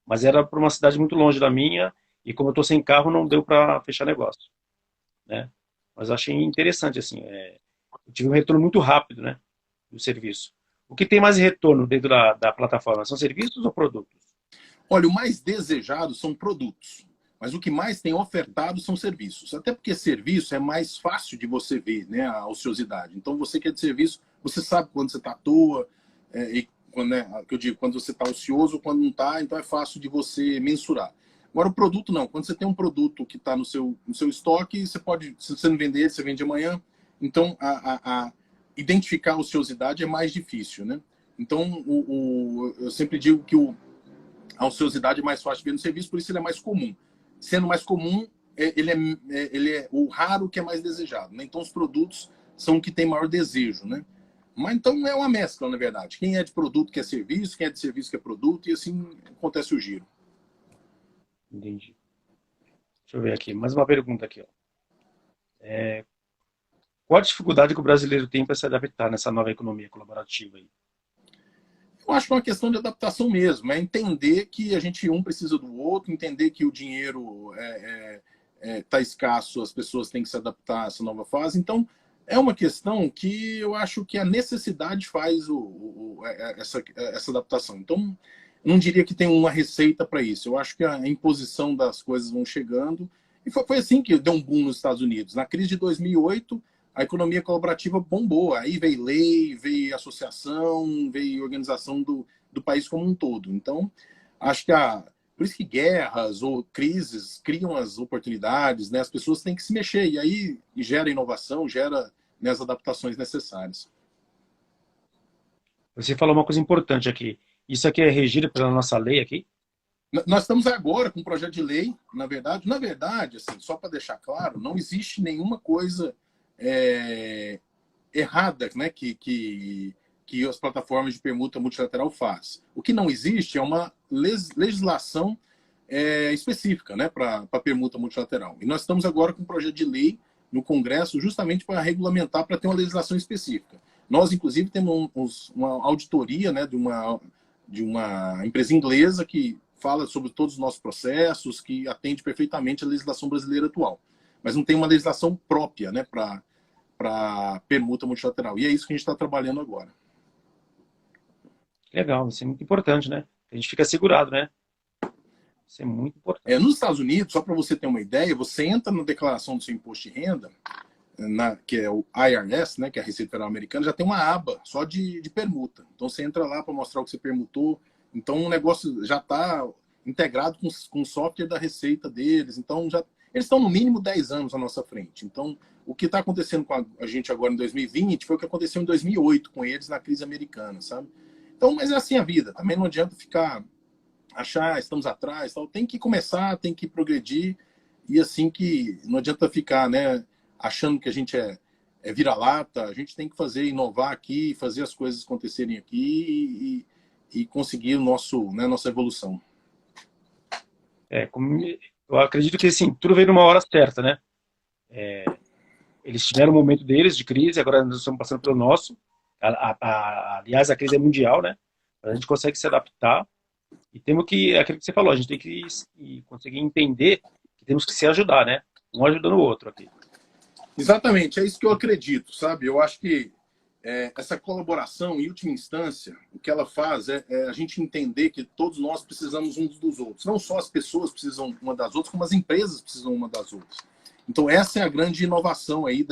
Mas era para uma cidade muito longe da minha, e como eu estou sem carro, não deu para fechar negócio, né? Mas eu achei interessante, assim, eu tive um retorno muito rápido, né, do serviço. O que tem mais retorno dentro da plataforma? São serviços ou produtos? Olha, o mais desejado são produtos, mas o que mais tem ofertado são serviços. Até porque serviço é mais fácil de você ver, né, a ociosidade. Então, você que é de serviço, você sabe quando você está à toa, e quando, que eu digo, quando você está ocioso ou quando não está, então é fácil de você mensurar. Agora, o produto não. Quando você tem um produto que está no seu estoque, você pode, se você não vender, você vende amanhã. Então, a identificar a ociosidade é mais difícil, né? Então, eu sempre digo que a ociosidade é mais fácil de ver no serviço, por isso ele é mais comum. Sendo mais comum, ele é o raro que é mais desejado, né? Então, os produtos são o que tem maior desejo, né? Mas então é uma mescla, na verdade. Quem é de produto quer serviço, quem é de serviço quer produto, e assim acontece o giro. Entendi. Deixa eu ver aqui. Mais uma pergunta aqui, ó. Qual a dificuldade que o brasileiro tem para se adaptar nessa nova economia colaborativa aí? Eu acho que é uma questão de adaptação mesmo, é entender que a gente um precisa do outro, entender que o dinheiro está escasso, as pessoas têm que se adaptar a essa nova fase. Então, é uma questão que eu acho que a necessidade faz essa adaptação. Então, não diria que tem uma receita para isso. Eu acho que a imposição das coisas vão chegando. E foi assim que deu um boom nos Estados Unidos. Na crise de 2008, a economia colaborativa bombou. Aí veio lei, veio associação, veio organização do país como um todo. Então, acho que por isso que guerras ou crises criam as oportunidades, né? As pessoas têm que se mexer e aí gera inovação, gera, né, as adaptações necessárias. Você falou uma coisa importante aqui. Isso aqui é regido pela nossa lei aqui? Nós estamos agora com um projeto de lei, na verdade, assim, só para deixar claro, não existe nenhuma coisa errada, né, que as plataformas de permuta multilateral faz. O que não existe é uma legislação específica, né, para permuta multilateral. E nós estamos agora com um projeto de lei no Congresso justamente para regulamentar, para ter uma legislação específica. Nós, inclusive, temos uma auditoria, né, de uma empresa inglesa que fala sobre todos os nossos processos, que atende perfeitamente a legislação brasileira atual. Mas não tem uma legislação própria, né, para permuta multilateral. E é isso que a gente está trabalhando agora. Legal, isso é muito importante, né? A gente fica segurado, né? Isso é muito importante. Nos Estados Unidos, só para você ter uma ideia, você entra na declaração do seu imposto de renda, que é o IRS, né, que é a Receita Federal Americana, já tem uma aba só de permuta. Então você entra lá para mostrar o que você permutou. Então o negócio já está integrado com o software da Receita deles. Então eles estão no mínimo 10 anos à nossa frente. Então o que está acontecendo com a gente agora em 2020 foi o que aconteceu em 2008 com eles na crise americana, sabe? Então, mas é assim a vida. Também não adianta achar, estamos atrás, tal. Tem que começar, tem que progredir. E assim que não adianta ficar, né, achando que a gente é vira-lata. A gente tem que inovar aqui, fazer as coisas acontecerem aqui e conseguir nossa evolução. Eu acredito que assim, tudo veio numa hora certa, né? Eles tiveram o momento deles de crise, agora nós estamos passando pelo nosso. Aliás, a crise é mundial, né? A gente consegue se adaptar e temos que, aquilo que você falou, a gente tem que conseguir entender que temos que se ajudar, né? um ajudando o outro aqui. Exatamente, é isso que eu acredito, sabe? Eu acho que essa colaboração, em última instância, o que ela faz é a gente entender que todos nós precisamos uns dos outros. Não só as pessoas precisam uma das outras, como as empresas precisam uma das outras. Então, essa é a grande inovação aí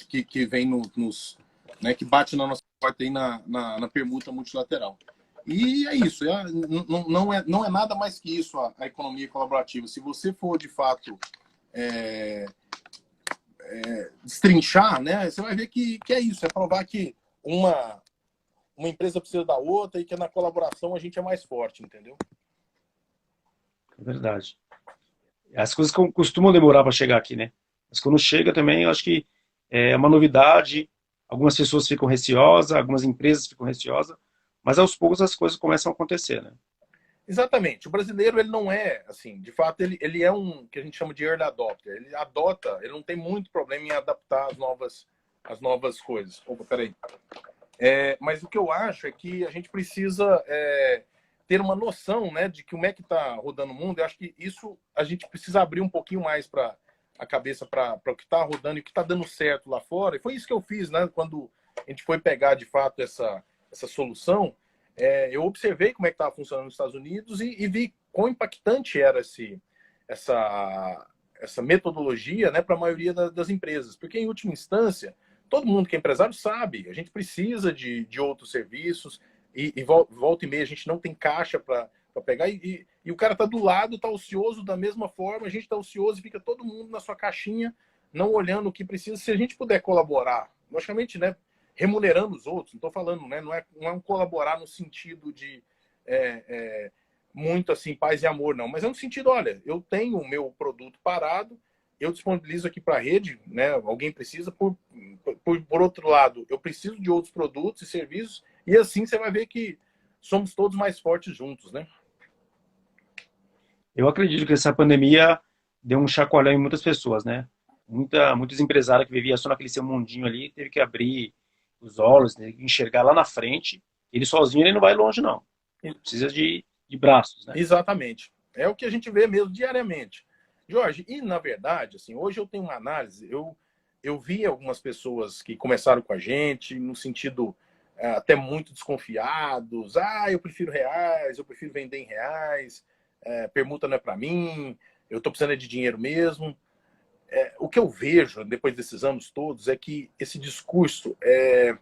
que vem nos, né, que bate na nossa porta aí na permuta multilateral. E é isso, não é nada mais que isso a economia colaborativa. Se você for, de fato, destrinchar, né, você vai ver que é isso, é provar que uma empresa precisa da outra e que na colaboração a gente é mais forte, entendeu? É verdade. As coisas costumam demorar para chegar aqui, né? Mas quando chega também, eu acho que é uma novidade. Algumas pessoas ficam receosas, algumas empresas ficam receosas, mas aos poucos as coisas começam a acontecer, né? Exatamente. O brasileiro, ele não é, assim, de fato, ele é um que a gente chama de early adopter. Ele adota, ele não tem muito problema em adaptar as novas coisas. Opa, peraí. Mas o que eu acho é que a gente precisa ter uma noção, né, de que como é que está rodando o mundo. Eu acho que isso a gente precisa abrir um pouquinho mais para a cabeça para o que está rodando e o que está dando certo lá fora. E foi isso que eu fiz, né, quando a gente foi pegar de fato essa solução. Eu observei como é que estava funcionando nos Estados Unidos e vi quão impactante era essa metodologia, né, para a maioria das empresas. Porque, em última instância, todo mundo que é empresário sabe, a gente precisa de outros serviços e volta e meia a gente não tem caixa para pegar e o cara está do lado, está ocioso da mesma forma, a gente está ocioso e fica todo mundo na sua caixinha, não olhando o que precisa. Se a gente puder colaborar, logicamente, né, remunerando os outros, não estou falando, né, não é um colaborar no sentido de muito assim, paz e amor, não, mas é no sentido, olha, eu tenho o meu produto parado, eu disponibilizo aqui para a rede, né? Alguém precisa, por outro lado, eu preciso de outros produtos e serviços, e assim você vai ver que somos todos mais fortes juntos, né? Eu acredito que essa pandemia deu um chacoalhão em muitas pessoas, né? Muitos empresários que viviam só naquele seu mundinho ali, teve que abrir os olhos, teve que enxergar lá na frente. Ele sozinho ele não vai longe, não. Ele precisa de braços, né? Exatamente. É o que a gente vê mesmo diariamente. Jorge, e na verdade, assim, hoje eu tenho uma análise, eu vi algumas pessoas que começaram com a gente no sentido até muito desconfiados. Eu prefiro reais, eu prefiro vender em reais, permuta não é para mim, eu estou precisando de dinheiro mesmo. O que eu vejo depois desses anos todos é que esse discurso é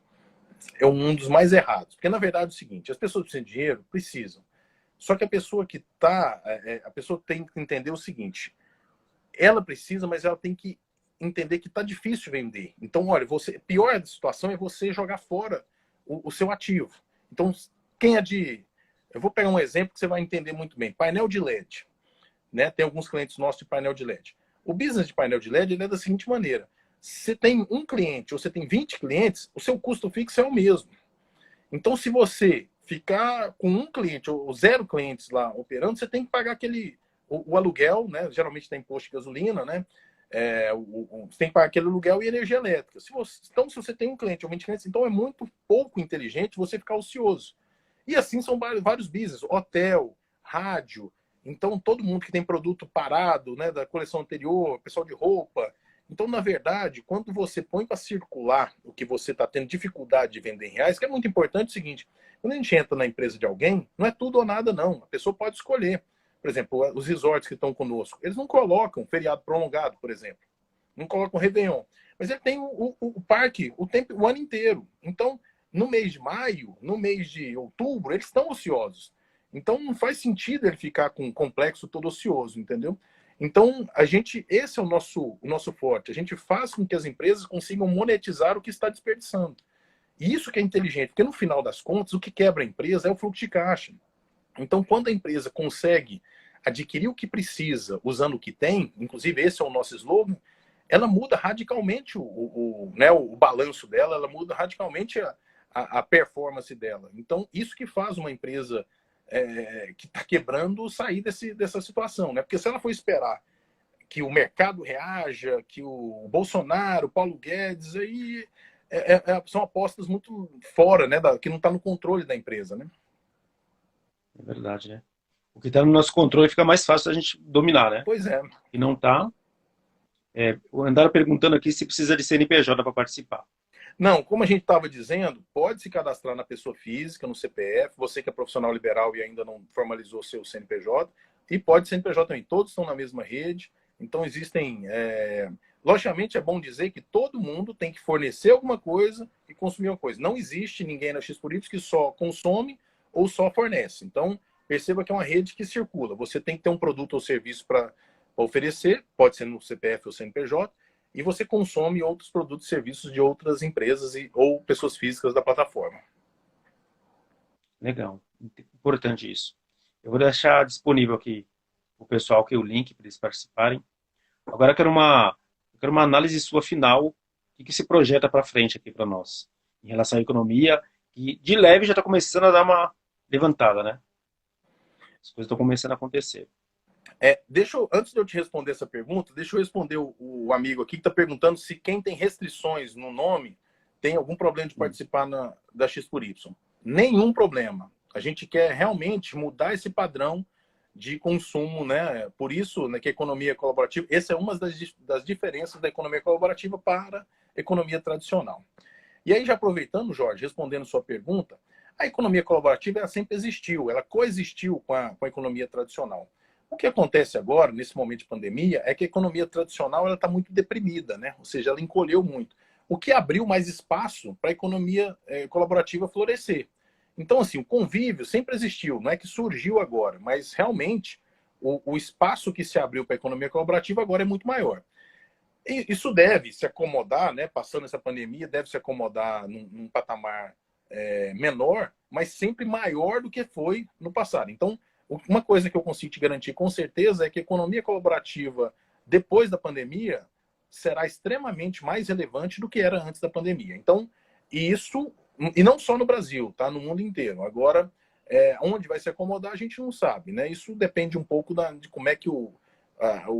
um dos mais errados. Porque, na verdade, é o seguinte, as pessoas precisam de dinheiro? Precisam. Só que a pessoa a pessoa tem que entender o seguinte, ela precisa, mas ela tem que entender que está difícil vender. Então, olha, pior da situação é você jogar fora o seu ativo. Então, quem é de... Eu vou pegar um exemplo que você vai entender muito bem. Painel de LED. Né? Tem alguns clientes nossos de painel de LED. O business de painel de LED ele é da seguinte maneira. Se tem um cliente ou você tem 20 clientes, o seu custo fixo é o mesmo. Então, se você ficar com um cliente ou 0 clientes lá operando, você tem que pagar o aluguel, né? Geralmente tem imposto de gasolina, né? Você tem que pagar aquele aluguel e energia elétrica. Então, se você tem um cliente ou 20 clientes, então é muito pouco inteligente você ficar ocioso. E assim são vários business, hotel, rádio. Então, todo mundo que tem produto parado, né, da coleção anterior, pessoal de roupa. Então, na verdade, quando você põe para circular o que você está tendo dificuldade de vender em reais, que é muito importante, é o seguinte, quando a gente entra na empresa de alguém, não é tudo ou nada, não. A pessoa pode escolher. Por exemplo, os resorts que estão conosco, eles não colocam feriado prolongado, por exemplo. Não colocam Réveillon. Mas ele tem o parque o ano inteiro. Então, no mês de maio, no mês de outubro, eles estão ociosos. Então, não faz sentido ele ficar com um complexo todo ocioso, entendeu? Então, esse é o nosso forte. A gente faz com que as empresas consigam monetizar o que está desperdiçando. E isso que é inteligente, porque no final das contas, o que quebra a empresa é o fluxo de caixa. Então, quando a empresa consegue adquirir o que precisa usando o que tem, inclusive esse é o nosso slogan, ela muda radicalmente o balanço dela, ela muda radicalmente a performance dela. Então, isso que faz uma empresa que está quebrando sair dessa situação. Né? Porque se ela for esperar que o mercado reaja, que o Bolsonaro, o Paulo Guedes, aí são apostas muito fora, né, que não está no controle da empresa. Né? É verdade, né? o que está no nosso controle fica mais fácil a gente dominar, né? Pois é. E não está. Andaram perguntando aqui se precisa de CNPJ para participar. Não, como a gente estava dizendo, pode se cadastrar na pessoa física, no CPF, você que é profissional liberal e ainda não formalizou seu CNPJ, e pode CNPJ também, todos estão na mesma rede, então existem... Logicamente é bom dizer que todo mundo tem que fornecer alguma coisa e consumir uma coisa. Não existe ninguém na X por Y que só consome ou só fornece. Então, perceba que é uma rede que circula. Você tem que ter um produto ou serviço para oferecer, pode ser no CPF ou CNPJ, e você consome outros produtos e serviços de outras empresas ou pessoas físicas da plataforma. Legal. Importante isso. Eu vou deixar disponível aqui o pessoal aqui o link para eles participarem. Agora eu quero uma análise sua final, o que se projeta para frente aqui para nós, em relação à economia, que de leve já está começando a dar uma levantada, né? As coisas estão começando a acontecer. Antes de eu te responder essa pergunta, deixa eu responder o amigo aqui que está perguntando se quem tem restrições no nome tem algum problema de participar da X por Y. Nenhum problema. A gente quer realmente mudar esse padrão de consumo, né? Por isso, né, que a economia colaborativa, essa é uma das diferenças da economia colaborativa para a economia tradicional. E aí, já aproveitando, Jorge, respondendo sua pergunta, a economia colaborativa ela sempre existiu, ela coexistiu com a economia tradicional. O que acontece agora, nesse momento de pandemia, é que a economia tradicional está muito deprimida, né? Ou seja, ela encolheu muito. O que abriu mais espaço para a economia colaborativa florescer. Então, assim, o convívio sempre existiu, não é que surgiu agora, mas realmente o espaço que se abriu para a economia colaborativa agora é muito maior. E isso deve se acomodar, né? Passando essa pandemia, deve se acomodar num patamar menor, mas sempre maior do que foi no passado. Então, uma coisa que eu consigo te garantir com certeza é que a economia colaborativa, depois da pandemia, será extremamente mais relevante do que era antes da pandemia. Então, e não só no Brasil, tá? No mundo inteiro. Agora, onde vai se acomodar, a gente não sabe, né? Isso depende um pouco de como é que o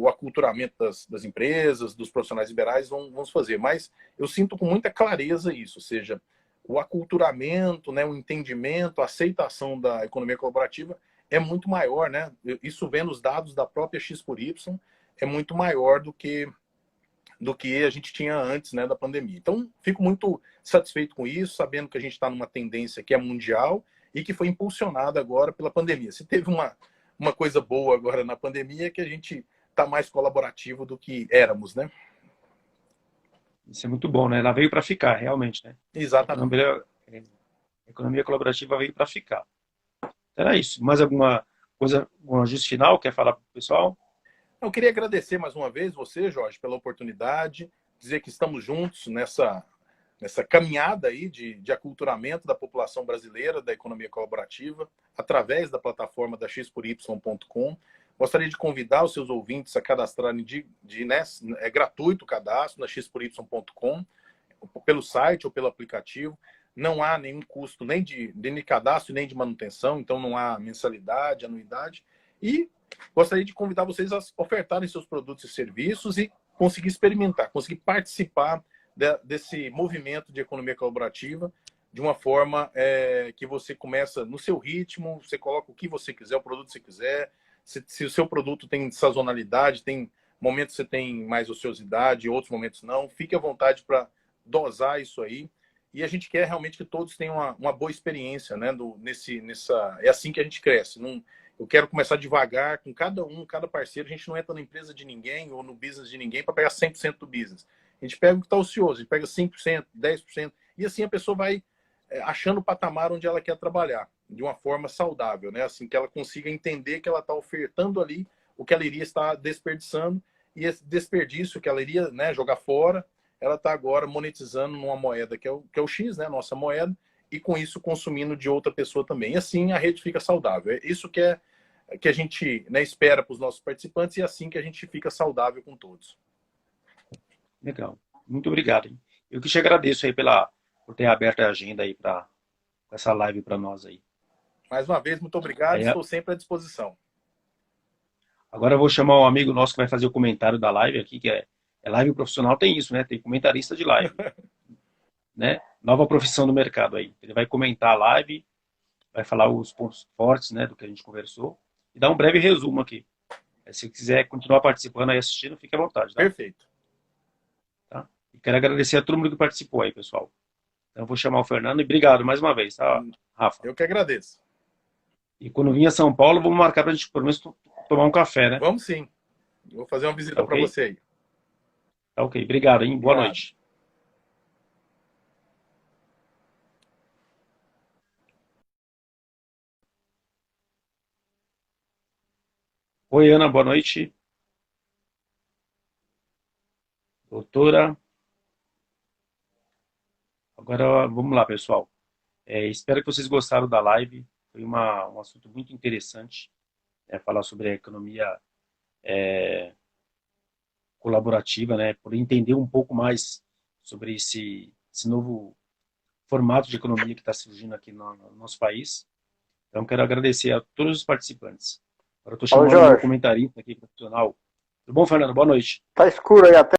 aculturamento das empresas, dos profissionais liberais vão se fazer. Mas eu sinto com muita clareza isso, ou seja, o aculturamento, né, o entendimento, a aceitação da economia colaborativa é muito maior, né? Isso vendo os dados da própria X por Y, é muito maior do que a gente tinha antes, né, da pandemia. Então, fico muito satisfeito com isso, sabendo que a gente está numa tendência que é mundial e que foi impulsionada agora pela pandemia. Se teve uma coisa boa agora na pandemia, é que a gente está mais colaborativo do que éramos, né? Isso é muito bom, né? Ela veio para ficar, realmente, né? Exatamente. A economia colaborativa veio para ficar. Era isso. Mais alguma coisa, um ajuste final? Quer falar para o pessoal? Eu queria agradecer mais uma vez você, Jorge, pela oportunidade, dizer que estamos juntos nessa caminhada aí de aculturamento da população brasileira da economia colaborativa, através da plataforma da xpory.com. Gostaria de convidar os seus ouvintes a cadastrarem é gratuito o cadastro na xpory.com, pelo site ou pelo aplicativo. Não há nenhum custo nem de cadastro nem de manutenção, então não há mensalidade, anuidade. E gostaria de convidar vocês a ofertarem seus produtos e serviços e conseguir experimentar, conseguir participar desse movimento de economia colaborativa de uma forma que você começa no seu ritmo, você coloca o que você quiser, o produto que você quiser. Se o seu produto tem sazonalidade, tem momentos que você tem mais ociosidade, outros momentos não, fique à vontade para dosar isso aí. E a gente quer realmente que todos tenham uma boa experiência, né? É assim que a gente cresce. Eu quero começar devagar com cada parceiro. A gente não entra na empresa de ninguém ou no business de ninguém para pegar 100% do business. A gente pega o que está ocioso, a gente pega 5%, 10%, e assim a pessoa vai achando o patamar onde ela quer trabalhar, de uma forma saudável, né? Assim que ela consiga entender que ela está ofertando ali o que ela iria estar desperdiçando, e esse desperdício que ela iria, né, jogar fora, ela está agora monetizando numa moeda que é o X, né, nossa moeda, e com isso consumindo de outra pessoa também. E assim a rede fica saudável. É isso que a gente, né, espera para os nossos participantes, e é assim que a gente fica saudável com todos. Legal. Muito obrigado. Hein? Eu que te agradeço aí por ter aberto a agenda aí para essa live para nós aí. Mais uma vez, muito obrigado. Aí, estou sempre à disposição. Agora eu vou chamar um amigo nosso que vai fazer o comentário da live aqui, que é live profissional, tem isso, né? Tem comentarista de live. Né? Nova profissão do mercado aí. Ele vai comentar a live, vai falar os pontos fortes, né, do que a gente conversou. e dar um breve resumo aqui. Se quiser continuar participando e assistindo, fique à vontade, tá? Perfeito. Tá? E quero agradecer a todo mundo que participou aí, pessoal. Então, eu vou chamar o Fernando e obrigado mais uma vez, tá, Rafa? Eu que agradeço. E quando vir a São Paulo, vamos marcar pra gente, pelo menos, tomar um café, né? Vamos sim. Vou fazer uma visita Tá para ok? você aí. Tá ok. Obrigado, hein? Boa Obrigado. noite. Oi, Ana, boa noite. Doutora. Agora, vamos lá, pessoal. Espero que vocês gostaram da live. Foi um assunto muito interessante, falar sobre a economia colaborativa, né? Por entender um pouco mais sobre esse novo formato de economia que está surgindo aqui no nosso país. Então, quero agradecer a todos os participantes. Agora, estou Fala, chamando o meu Jorge. comentarista aqui, profissional. Tudo bom, Fernando? Boa noite. Tá escuro aí até.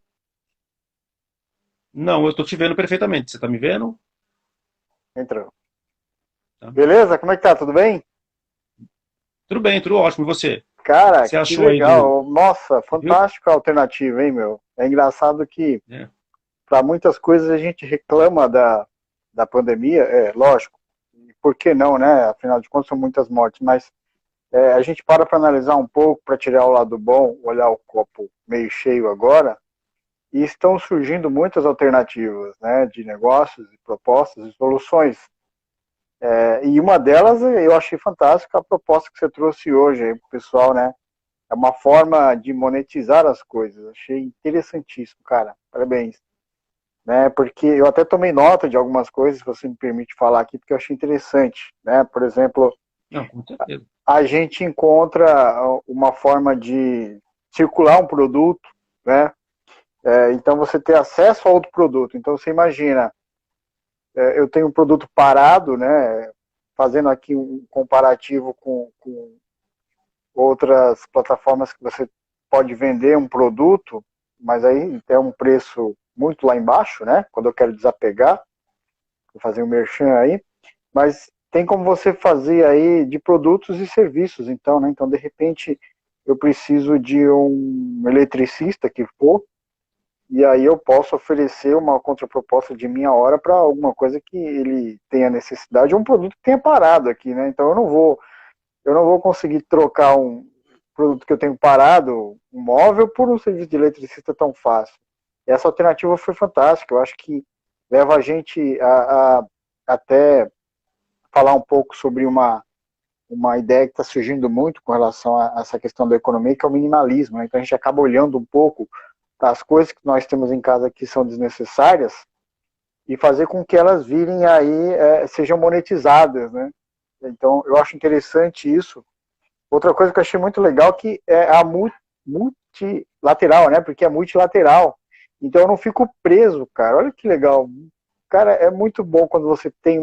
Não, eu estou te vendo perfeitamente. Você está me vendo? Entrou. Tá. Beleza? Como é que tá? Tudo bem? Tudo bem, tudo ótimo. E você? O Cara, que você que achou aí legal. Nossa, Viu? fantástica a alternativa, hein, meu? É engraçado que É. para muitas coisas a gente reclama da pandemia, lógico. Por que não, né? Afinal de contas, são muitas mortes, mas a gente para analisar um pouco, para tirar o lado bom, olhar o copo meio cheio agora, e estão surgindo muitas alternativas, né, de negócios, e propostas e soluções. E uma delas eu achei fantástica a proposta que você trouxe hoje aí pro pessoal, né? É uma forma de monetizar as coisas. Achei interessantíssimo, cara. Parabéns. Né? Porque eu até tomei nota de algumas coisas, se você me permite falar aqui, porque eu achei interessante, né? Por exemplo, Não, com certeza. a gente encontra uma forma de circular um produto, né? Então você ter acesso a outro produto. Então você imagina, eu tenho um produto parado, né? Fazendo aqui um comparativo com outras plataformas que você pode vender um produto, mas aí tem um preço muito lá embaixo, né? Quando eu quero desapegar, vou fazer um merchan aí, mas tem como você fazer aí de produtos e serviços, então, né? Então, de repente, eu preciso de um eletricista que for, e aí eu posso oferecer uma contraproposta de minha hora para alguma coisa que ele tenha necessidade, ou um produto que tenha parado aqui, né? Então, eu não vou conseguir trocar um produto que eu tenho parado, um móvel, por um serviço de eletricista tão fácil. E essa alternativa foi fantástica. Eu acho que leva a gente a até falar um pouco sobre uma ideia que está surgindo muito com relação a essa questão da economia, que é o minimalismo. Né? Então a gente acaba olhando um pouco para as coisas que nós temos em casa que são desnecessárias e fazer com que elas virem aí, sejam monetizadas, né? Então, eu acho interessante isso. Outra coisa que eu achei muito legal que é a multilateral, né? Porque é multilateral. Então, eu não fico preso, cara. Olha que legal. Cara, é muito bom quando você tem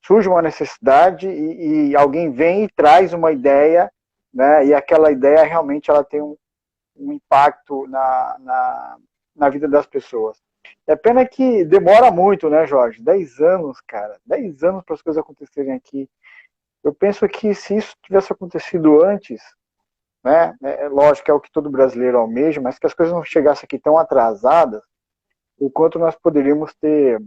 surge uma necessidade e alguém vem e traz uma ideia, né? E aquela ideia realmente ela tem um impacto na vida das pessoas. É pena que demora muito, né, Jorge? 10 anos, cara. 10 anos para as coisas acontecerem aqui. Eu penso que se isso tivesse acontecido antes, né, lógico que é o que todo brasileiro almeja, mas que as coisas não chegassem aqui tão atrasadas, o quanto nós poderíamos ter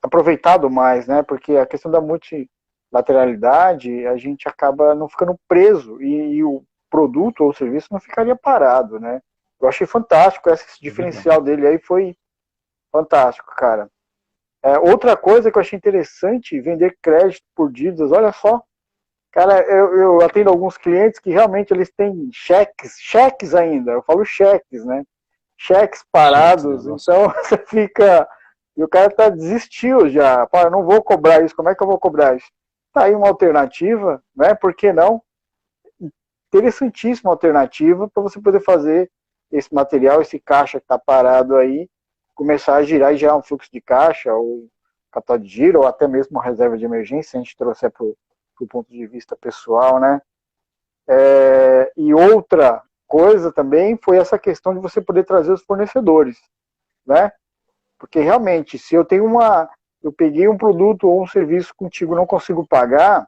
aproveitado mais, né? Porque a questão da multilateralidade, a gente acaba não ficando preso e o produto ou o serviço não ficaria parado, né? Eu achei fantástico, esse diferencial dele aí foi fantástico, cara. Outra coisa que eu achei interessante, vender crédito por dívidas, olha só. Cara, eu atendo alguns clientes que realmente eles têm cheques ainda, eu falo cheques, né? Cheques parados, Cheques, então você fica... E o cara desistiu já, fala, não vou cobrar isso, como é que eu vou cobrar isso? Tá aí uma alternativa, né? Por que não? Interessantíssima alternativa para você poder fazer esse material, esse caixa que está parado aí, começar a girar e gerar um fluxo de caixa, ou capital de giro, ou até mesmo uma reserva de emergência, se a gente trouxer para o ponto de vista pessoal, né? E outra coisa também foi essa questão de você poder trazer os fornecedores, né? Porque realmente, se eu peguei um produto ou um serviço contigo, não consigo pagar,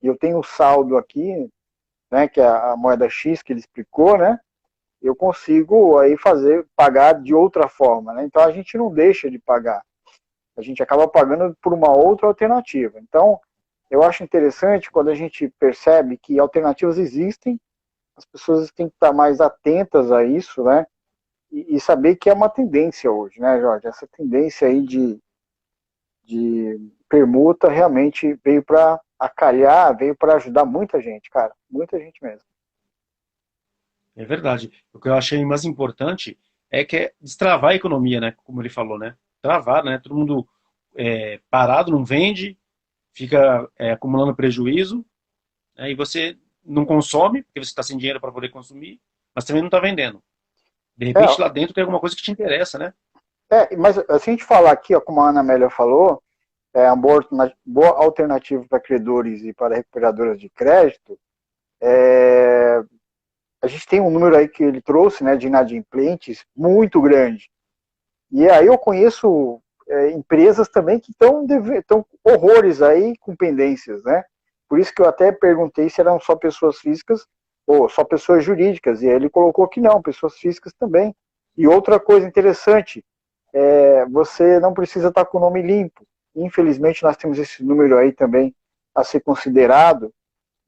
e eu tenho o saldo aqui, né, que é a moeda X que ele explicou, né, eu consigo aí pagar de outra forma, né? Então a gente não deixa de pagar, a gente acaba pagando por uma outra alternativa. Então eu acho interessante quando a gente percebe que alternativas existem, as pessoas têm que estar mais atentas a isso, né? E saber que é uma tendência hoje, né, Jorge? Essa tendência aí de permuta realmente veio para acalhar, veio para ajudar muita gente, cara, muita gente mesmo. É verdade. O que eu achei mais importante é que é destravar a economia, né? Como ele falou, né? Travar, né? Todo mundo parado, não vende, fica acumulando prejuízo, né? E você não consome, porque você está sem dinheiro para poder consumir, mas também não está vendendo. De repente lá dentro tem alguma coisa que te interessa, né? Mas se a gente falar aqui, ó, como a Ana Amélia falou, é uma boa alternativa para credores e para recuperadoras de crédito. A gente tem um número aí que ele trouxe, né, de inadimplentes muito grande. E aí eu conheço empresas também que estão horrores aí com pendências, né? Por isso que eu até perguntei se eram só pessoas físicas ou só pessoas jurídicas. E aí ele colocou que não, pessoas físicas também. E outra coisa interessante, você não precisa estar com o nome limpo. Infelizmente nós temos esse número aí também a ser considerado.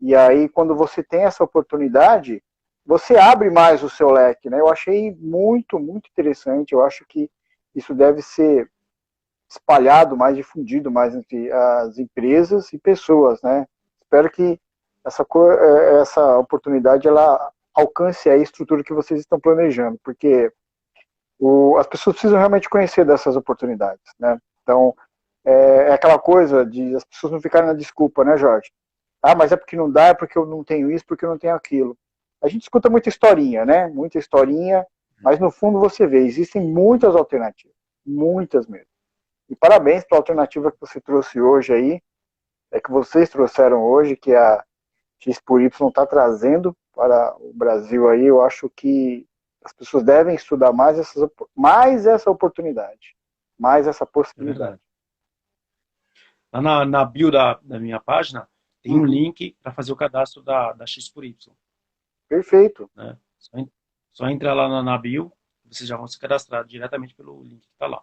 E aí quando você tem essa oportunidade, você abre mais o seu leque, né? Eu achei muito, muito interessante. Eu acho que isso deve ser espalhado mais, difundido mais entre as empresas e pessoas, né? Espero que essa oportunidade ela alcance a estrutura que vocês estão planejando, porque as pessoas precisam realmente conhecer dessas oportunidades, né? Então, é aquela coisa de as pessoas não ficarem na desculpa, né, Jorge? Ah, mas é porque não dá, é porque eu não tenho isso, porque eu não tenho aquilo. A gente escuta muita historinha, né? Muita historinha, mas no fundo você vê, existem muitas alternativas, muitas mesmo. E parabéns pela alternativa que você trouxe hoje aí, que vocês trouxeram hoje, que a X por Y está trazendo para o Brasil aí. Eu acho que as pessoas devem estudar mais essa oportunidade, mais essa É verdade. possibilidade. Lá na bio da minha página tem um link para fazer o cadastro da X por Y, Perfeito. né? Só entra lá na bio, vocês já vão se cadastrar diretamente pelo link que está lá.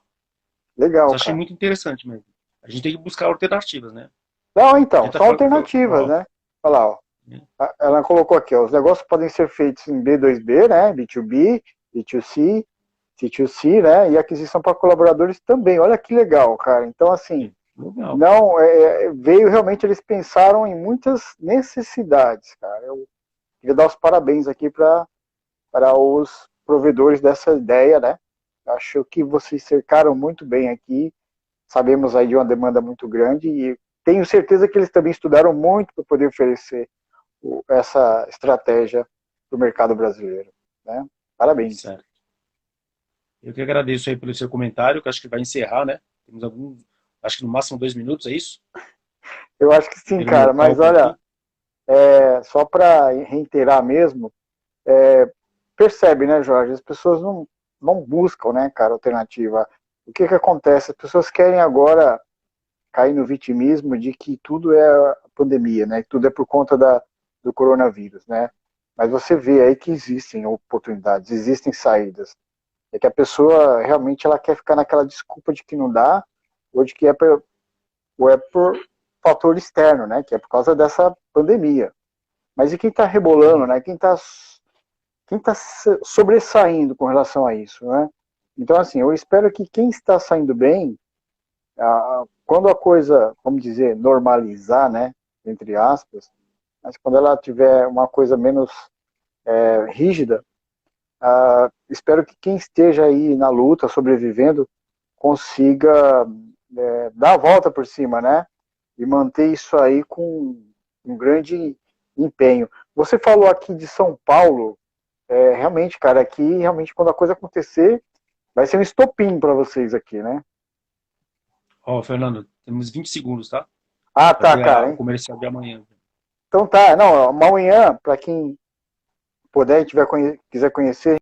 Mas Legal, eu achei cara. muito interessante mesmo. A gente tem que buscar alternativas, né? Não, A então, gente tá são falando, alternativas, ó, né? Olha lá, ó. né? Ela colocou aqui, ó, os negócios podem ser feitos em B2B, né? B2B, B2C, C2C, né? E aquisição para colaboradores também. Olha que legal, cara. Então, assim, Legal. não veio realmente, eles pensaram em muitas necessidades, cara. Eu queria dar os parabéns aqui para os provedores dessa ideia, né? Acho que vocês cercaram muito bem aqui. Sabemos aí de uma demanda muito grande e tenho certeza que eles também estudaram muito para poder oferecer essa estratégia para o mercado brasileiro, né? Parabéns. Certo. Eu que agradeço aí pelo seu comentário, que acho que vai encerrar, né? Temos acho que no máximo 2 minutos, é isso? Eu acho que sim, Pelo meu cara, mas cálculo olha, aqui. só para reiterar mesmo, percebe, né, Jorge? As pessoas não buscam, né, cara, alternativa. O que acontece? As pessoas querem agora cair no vitimismo de que tudo é pandemia, né? Que tudo é por conta do coronavírus, né? Mas você vê aí que existem oportunidades, existem saídas. É que a pessoa realmente ela quer ficar naquela desculpa de que não dá, ou de que ou é por fator externo, né? Que é por causa dessa pandemia. Mas e quem está rebolando, né? Quem tá sobressaindo com relação a isso, né? Então, assim, eu espero que quem está saindo bem, quando a coisa, vamos dizer, normalizar, né? Entre aspas, mas quando ela tiver uma coisa menos rígida, espero que quem esteja aí na luta, sobrevivendo, consiga dar a volta por cima, né? E manter isso aí com um grande empenho. Você falou aqui de São Paulo, realmente, cara, aqui, realmente, quando a coisa acontecer, vai ser um estopim para vocês aqui, né? Ó, Fernando, temos 20 segundos, tá? Ah, Vai tá, ter cara, o hein? comercial de amanhã. Então tá, não, amanhã, para quem puder e quiser conhecer,